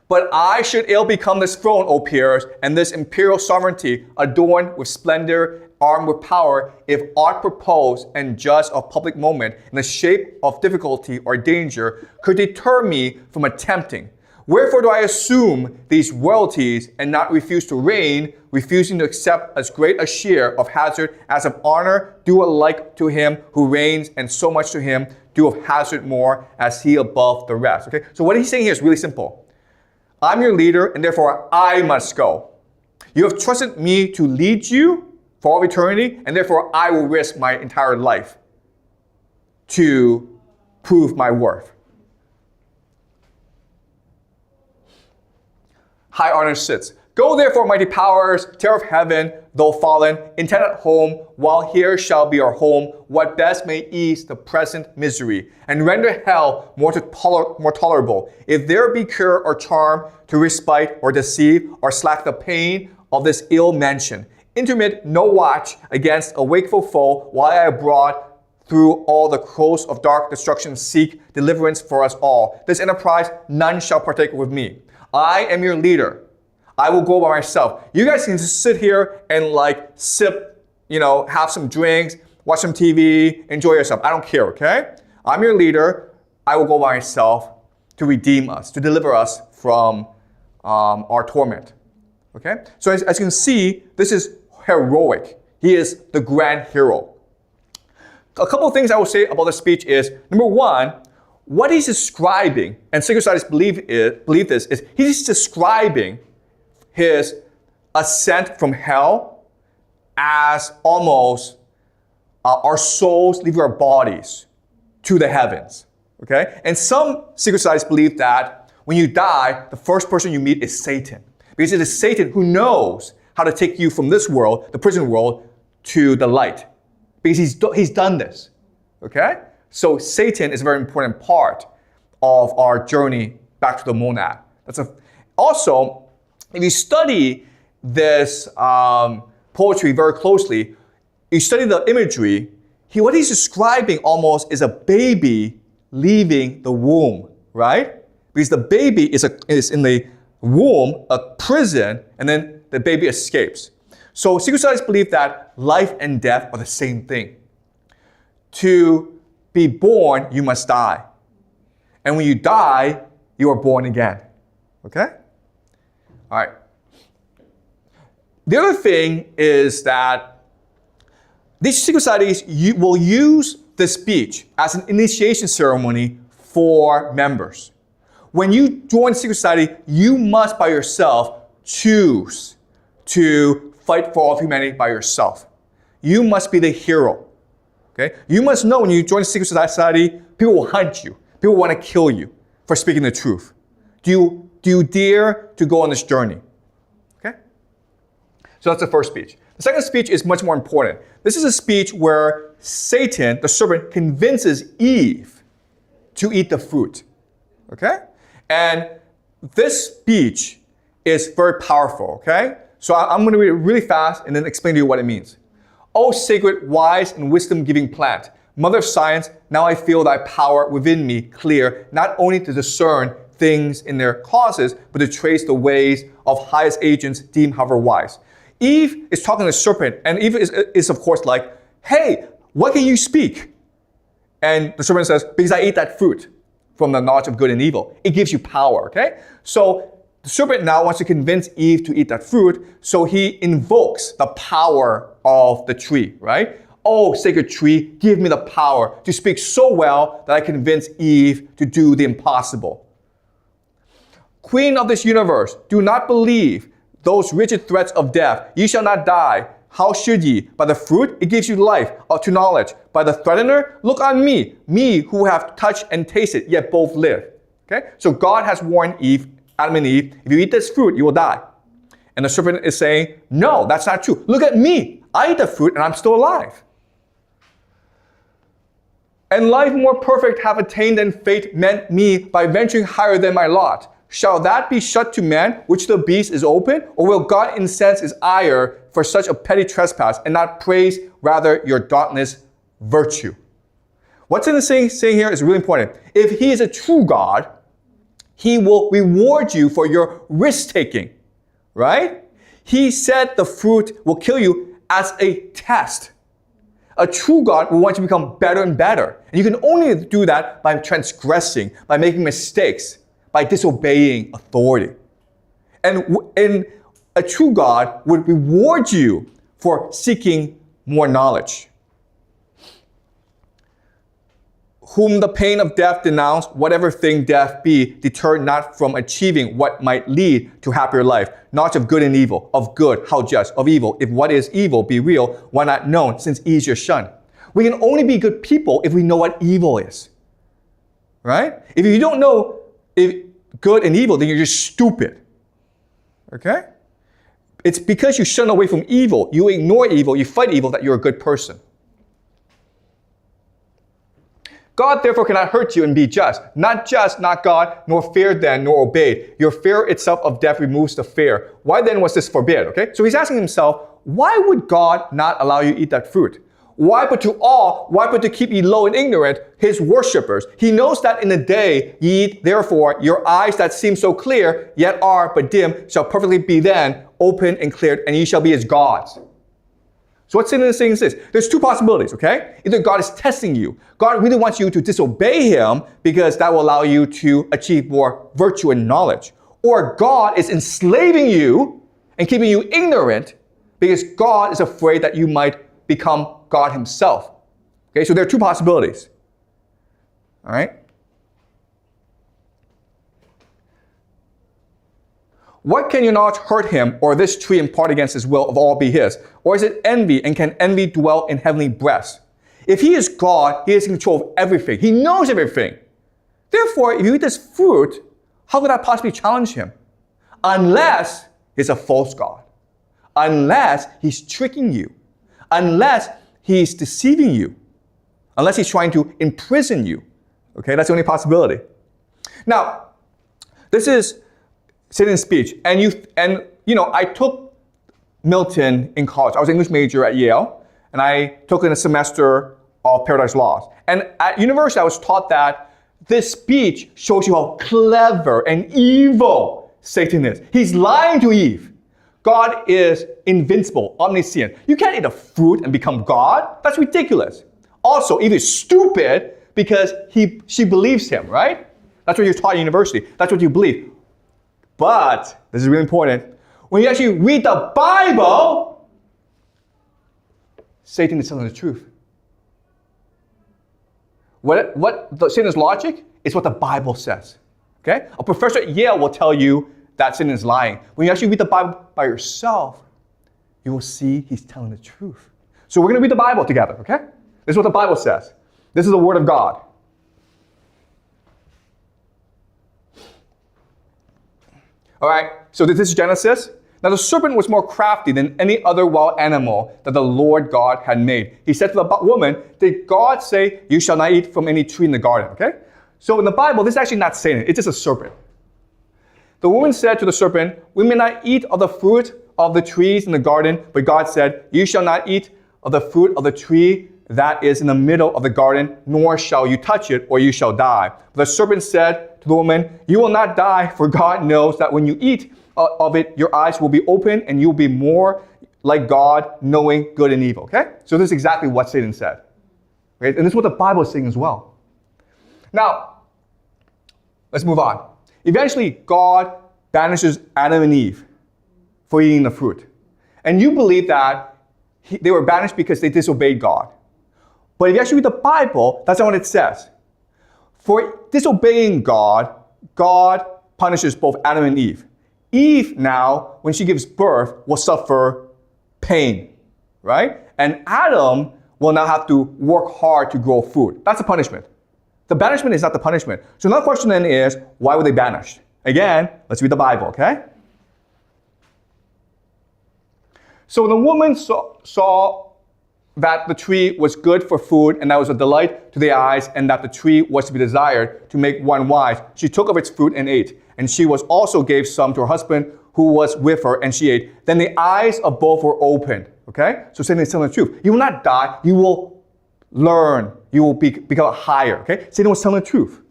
But I should ill become this throne, O peers, and this imperial sovereignty, adorned with splendor, armed with power, if aught proposed and just of public moment, in the shape of difficulty or danger, could deter me from attempting. Wherefore do I assume these royalties and not refuse to reign, refusing to accept as great a share of hazard as of honor, do alike to him who reigns, and so much to him do of hazard more as he above the rest. Okay, so what he's saying here is really simple. I'm your leader, and therefore I must go. You have trusted me to lead you for all of eternity, and therefore I will risk my entire life to prove my worth. High honor sits. Go therefore, mighty powers, terror of heaven, though fallen, intent at home, while here shall be our home, what best may ease the present misery, and render hell more tolerable. If there be cure or charm to respite or deceive or slack the pain of this ill mansion, intermit no watch against a wakeful foe, while I abroad through all the coasts of dark destruction seek deliverance for us all. This enterprise none shall partake with me. I am your leader. I will go by myself. You guys can just sit here and sip, have some drinks, watch some TV, enjoy yourself. I don't care, okay? I'm your leader. I will go by myself to redeem us, to deliver us from our torment, okay? So as you can see, this is heroic. He is the grand hero. A couple of things I will say about this speech is, number one, what he's describing, and secret societies believe this, is he's describing his ascent from hell as almost our souls leaving our bodies to the heavens. Okay? And some secret societies believe that when you die, the first person you meet is Satan. Because it is Satan who knows how to take you from this world, the prison world, to the light. Because he's done this. Okay? So Satan is a very important part of our journey back to the monad. Also, if you study this poetry very closely, you study the imagery, what he's describing almost is a baby leaving the womb, right? Because the baby is in the womb, a prison, and then the baby escapes. So secret societies believe that life and death are the same thing. To be born, you must die. And when you die, you are born again. Okay? All right. The other thing is that these secret societies will use the speech as an initiation ceremony for members. When you join a secret society, you must by yourself choose to fight for all of humanity by yourself. You must be the hero. Okay? You must know when you join a secret society, people will hunt you. People want to kill you for speaking the truth. Do you dare to go on this journey? Okay? So that's the first speech. The second speech is much more important. This is a speech where Satan, the serpent, convinces Eve to eat the fruit. Okay? And this speech is very powerful. Okay? So I'm going to read it really fast and then explain to you what it means. O sacred, wise, and wisdom-giving plant, mother of science, now I feel thy power within me clear, not only to discern things in their causes, but to trace the ways of highest agents deemed however wise. Eve is talking to the serpent, and Eve is of course like, hey, what can you speak? And the serpent says, because I ate that fruit from the knowledge of good and evil. It gives you power, okay? So the serpent now wants to convince Eve to eat that fruit, so he invokes the power of the tree, right? Oh, sacred tree, give me the power to speak so well that I convince Eve to do the impossible. Queen of this universe, do not believe those rigid threats of death. Ye shall not die. How should ye? By the fruit, it gives you life to knowledge. By the threatener, look on me who have touched and tasted, yet both live. Okay? So God has warned Eve, Adam and Eve, if you eat this fruit, you will die. And the serpent is saying, no, that's not true. Look at me. I eat the fruit and I'm still alive. And life more perfect have attained than fate meant me by venturing higher than my lot. Shall that be shut to man, which the beast is open? Or will God incense his ire for such a petty trespass and not praise rather your dauntless virtue? What's in the saying here is really important. If he is a true God, he will reward you for your risk-taking, right? He said the fruit will kill you as a test. A true God will want you to become better and better. And you can only do that by transgressing, by making mistakes, by disobeying authority. And a true God would reward you for seeking more knowledge. Whom the pain of death denounce, whatever thing death be, deter not from achieving what might lead to happier life. Knowledge of good and evil, of good, how just, of evil. If what is evil be real, why not known, since easier shunned? We can only be good people if we know what evil is. Right? If you don't know good and evil, then you're just stupid. Okay? It's because you shun away from evil, you ignore evil, you fight evil, that you're a good person. God therefore cannot hurt you and be just. Not just, not God, nor feared then, nor obeyed. Your fear itself of death removes the fear. Why then was this forbid? Okay? So he's asking himself, why would God not allow you to eat that fruit? Why but to awe, why but to keep ye low and ignorant, his worshippers? He knows that in the day ye eat, therefore, your eyes that seem so clear, yet are but dim, shall perfectly be then open and cleared, and ye shall be as gods. So what's in this thing is this. There's two possibilities, okay? Either God is testing you. God really wants you to disobey him because that will allow you to achieve more virtue and knowledge. Or God is enslaving you and keeping you ignorant because God is afraid that you might become God himself. Okay, so there are two possibilities. All right? What can your knowledge hurt him, or this tree impart against his will of all be his? Or is it envy, and can envy dwell in heavenly breasts? If he is God, he is in control of everything. He knows everything. Therefore, if you eat this fruit, how could that possibly challenge him? Unless he's a false god. Unless he's tricking you. Unless he's deceiving you. Unless he's trying to imprison you. Okay, that's the only possibility. Now, this is Satan's speech. And I took Milton in college. I was an English major at Yale, and I took in a semester of Paradise Lost. And at university, I was taught that this speech shows you how clever and evil Satan is. He's lying to Eve. God is invincible, omniscient. You can't eat a fruit and become God. That's ridiculous. Also, Eve is stupid because she believes him, right? That's what you're taught at university. That's what you believe. But, this is really important, when you actually read the Bible, Satan is telling the truth. Satan's logic is what the Bible says. Okay? A professor at Yale will tell you that Satan is lying. When you actually read the Bible by yourself, you will see he's telling the truth. So we're going to read the Bible together, okay? This is what the Bible says. This is the Word of God. All right, so this is Genesis. Now the serpent was more crafty than any other wild animal that the Lord God had made. He said to the woman, did God say, you shall not eat from any tree in the garden? Okay? So in the Bible, this is actually not Satan. It's just a serpent. The woman said to the serpent, we may not eat of the fruit of the trees in the garden, but God said, you shall not eat of the fruit of the tree that is in the middle of the garden, nor shall you touch it, or you shall die. But the serpent said to the woman, you will not die, for God knows that when you eat of it, your eyes will be open, and you'll be more like God, knowing good and evil. Okay? So this is exactly what Satan said. Okay? And this is what the Bible is saying as well. Now, let's move on. Eventually, God banishes Adam and Eve for eating the fruit. And you believe that they were banished because they disobeyed God. But if you actually read the Bible, that's not what it says. For disobeying God, God punishes both Adam and Eve. Eve now, when she gives birth, will suffer pain, right? And Adam will now have to work hard to grow food. That's the punishment. The banishment is not the punishment. So another question then is, why were they banished? Again, let's read the Bible, okay? So the woman saw that the tree was good for food, and that was a delight to the eyes, and that the tree was to be desired to make one wise. She took of its fruit and ate. And she was also gave some to her husband who was with her, and she ate. Then the eyes of both were opened. Okay? So Satan is telling the truth. You will not die. You will learn. You will become higher. Okay? Satan was telling the truth.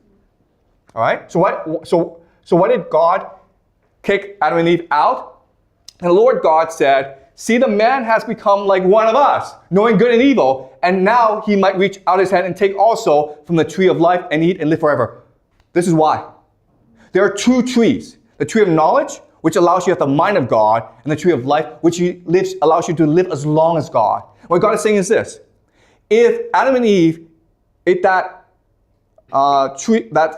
All right? So why did God kick Adam and Eve out? And the Lord God said, see, the man has become like one of us, knowing good and evil, and now he might reach out his hand and take also from the tree of life and eat and live forever. This is why. There are two trees. The tree of knowledge, which allows you to have the mind of God, and the tree of life, which allows you to live as long as God. What God is saying is this. If Adam and Eve ate that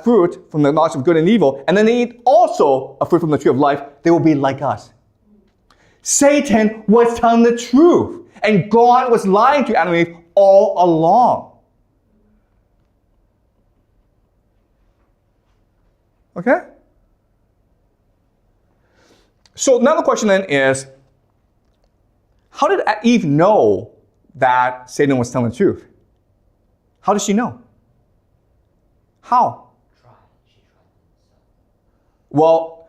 fruit from the knowledge of good and evil, and then they eat also a fruit from the tree of life, they will be like us. Satan was telling the truth, and God was lying to Adam and Eve all along. Okay? So now the question then is, how did Eve know that Satan was telling the truth? How did she know? How? Well,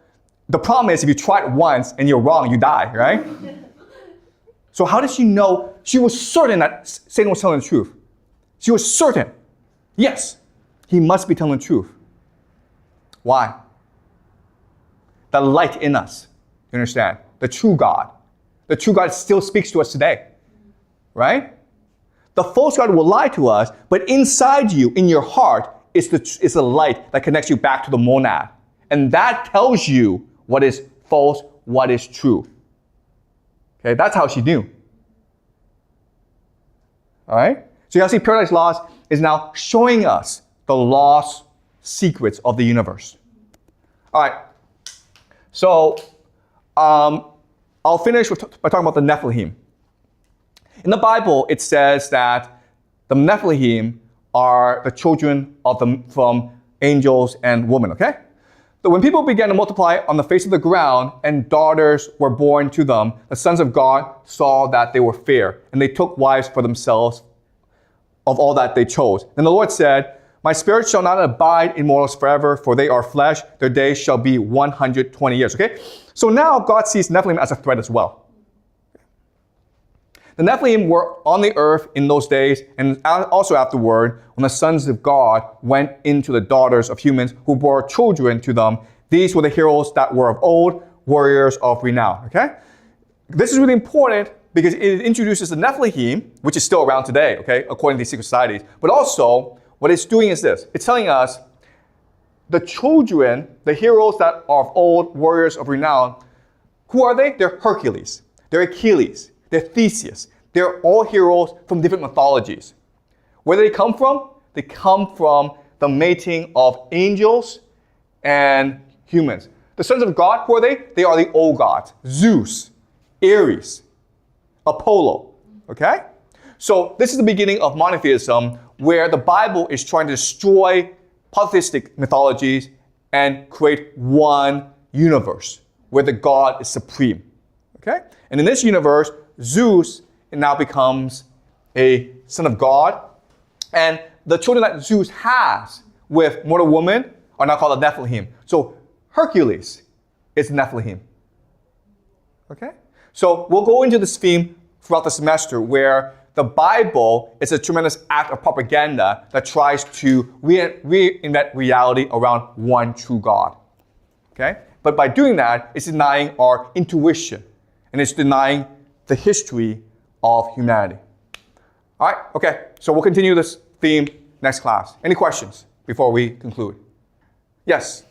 the problem is if you try it once and you're wrong, you die, right? So how did she know? She was certain that Satan was telling the truth. She was certain. Yes, he must be telling the truth. Why? The light in us, you understand? The true God. The true God still speaks to us today, right? The false God will lie to us, but inside you, in your heart, is the light that connects you back to the monad. And that tells you what is false, what is true. Okay, that's how she knew. All right? So you see, Paradise Lost is now showing us the lost secrets of the universe. All right. So I'll finish by talking about the Nephilim. In the Bible, it says that the Nephilim are the children from angels and women, okay? So when people began to multiply on the face of the ground and daughters were born to them, the sons of God saw that they were fair, and they took wives for themselves of all that they chose. Then the Lord said, my spirit shall not abide in mortals forever, for they are flesh. Their days shall be 120 years, okay? So now God sees Nephilim as a threat as well. The Nephilim were on the earth in those days, and also afterward, when the sons of God went into the daughters of humans who bore children to them. These were the heroes that were of old, warriors of renown, okay? This is really important because it introduces the Nephilim, which is still around today, okay, according to these secret societies. But also, what it's doing is this. It's telling us the children, the heroes that are of old, warriors of renown, who are they? They're Hercules, they're Achilles, they're Theseus. They're all heroes from different mythologies. Where do they come from? They come from the mating of angels and humans. The sons of God, who are they? They are the old gods. Zeus, Ares, Apollo, okay? So this is the beginning of monotheism, where the Bible is trying to destroy polytheistic mythologies and create one universe where the God is supreme, okay? And in this universe, Zeus now becomes a son of God, and the children that Zeus has with mortal woman are now called the Nephilim. So Hercules is Nephilim, okay? So we'll go into this theme throughout the semester where the Bible is a tremendous act of propaganda that tries to reinvent reality around one true God, okay? But by doing that, it's denying our intuition, and it's denying the history of humanity. All right, okay, so we'll continue this theme next class. Any questions before we conclude? Yes?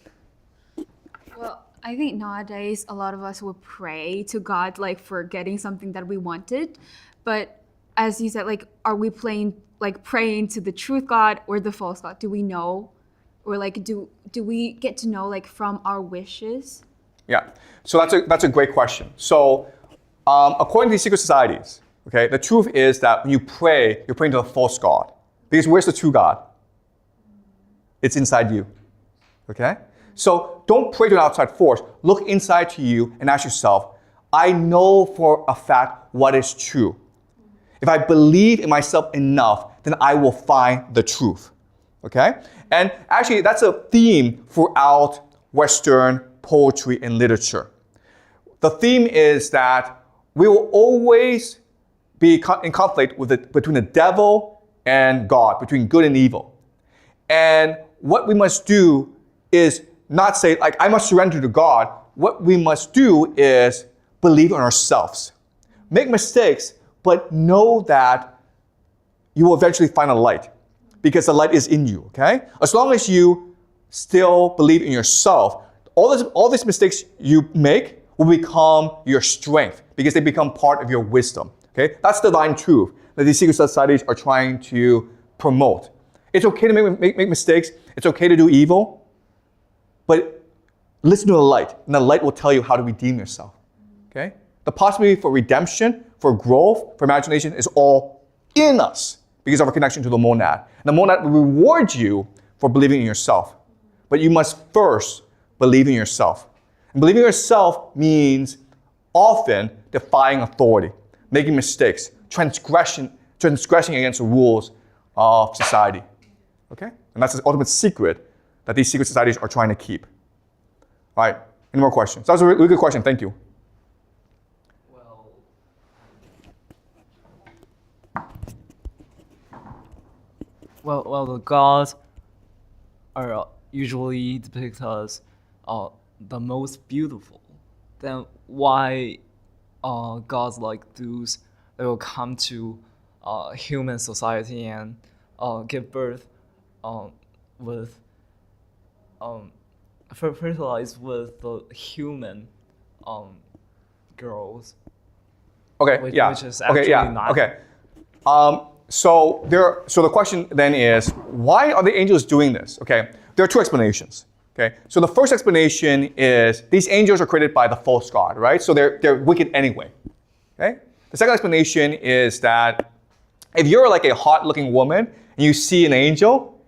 Well, I think nowadays a lot of us would pray to God like for getting something that we wanted, but as you said, like, are we praying to the truth God or the false God? Do we know, or like do we get to know like from our wishes? Yeah, so that's a great question. So according to these secret societies, okay, the truth is that when you pray, you're praying to the false God. Because where's the true God? It's inside you, okay? So don't pray to an outside force. Look inside to you and ask yourself, I know for a fact what is true. If I believe in myself enough, then I will find the truth, okay? And actually, that's a theme throughout Western poetry and literature. The theme is that we will always be in conflict between the devil and God, between good and evil. And what we must do is not say, like, I must surrender to God. What we must do is believe in ourselves. Make mistakes, but know that you will eventually find a light, because the light is in you, okay? As long as you still believe in yourself, all these mistakes you make will become your strength, because they become part of your wisdom, okay? That's the divine truth that these secret societies are trying to promote. It's okay to make mistakes. It's okay to do evil, but listen to the light, and the light will tell you how to redeem yourself, okay? The possibility for redemption, for growth, for imagination is all in us because of our connection to the monad. And the monad will reward you for believing in yourself. But you must first believe in yourself. And believing in yourself means often defying authority, making mistakes, transgressing against the rules of society. Okay? And that's the ultimate secret that these secret societies are trying to keep. All right, any more questions? That was a really good question, thank you. Well, the gods are usually depicted as the most beautiful. Then why gods like those that will come to human society and give birth with fertilize with the human girls? Okay, which is okay, actually not. Okay. So the question then is, why are the angels doing this? Okay, there are two explanations. Okay, so the first explanation is these angels are created by the false god, right? So they're wicked anyway. Okay. The second explanation is that if you're like a hot-looking woman and you see an angel,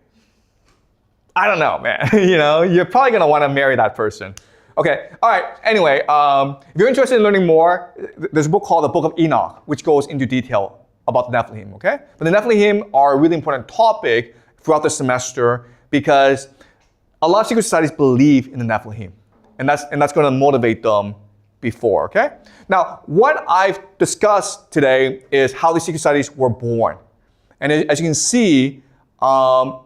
I don't know, man. You're probably gonna want to marry that person. Okay, all right, anyway, if you're interested in learning more, there's a book called the Book of Enoch, which goes into detail about the Nephilim, okay? But the Nephilim are a really important topic throughout the semester because a lot of secret societies believe in the Nephilim, and that's going to motivate them before, okay? Now, what I've discussed today is how the secret societies were born. And as you can see,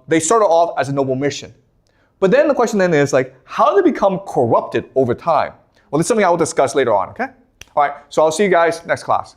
they started off as a noble mission. But then the question then is like, how did they become corrupted over time? Well, this is something I will discuss later on, okay? All right, so I'll see you guys next class.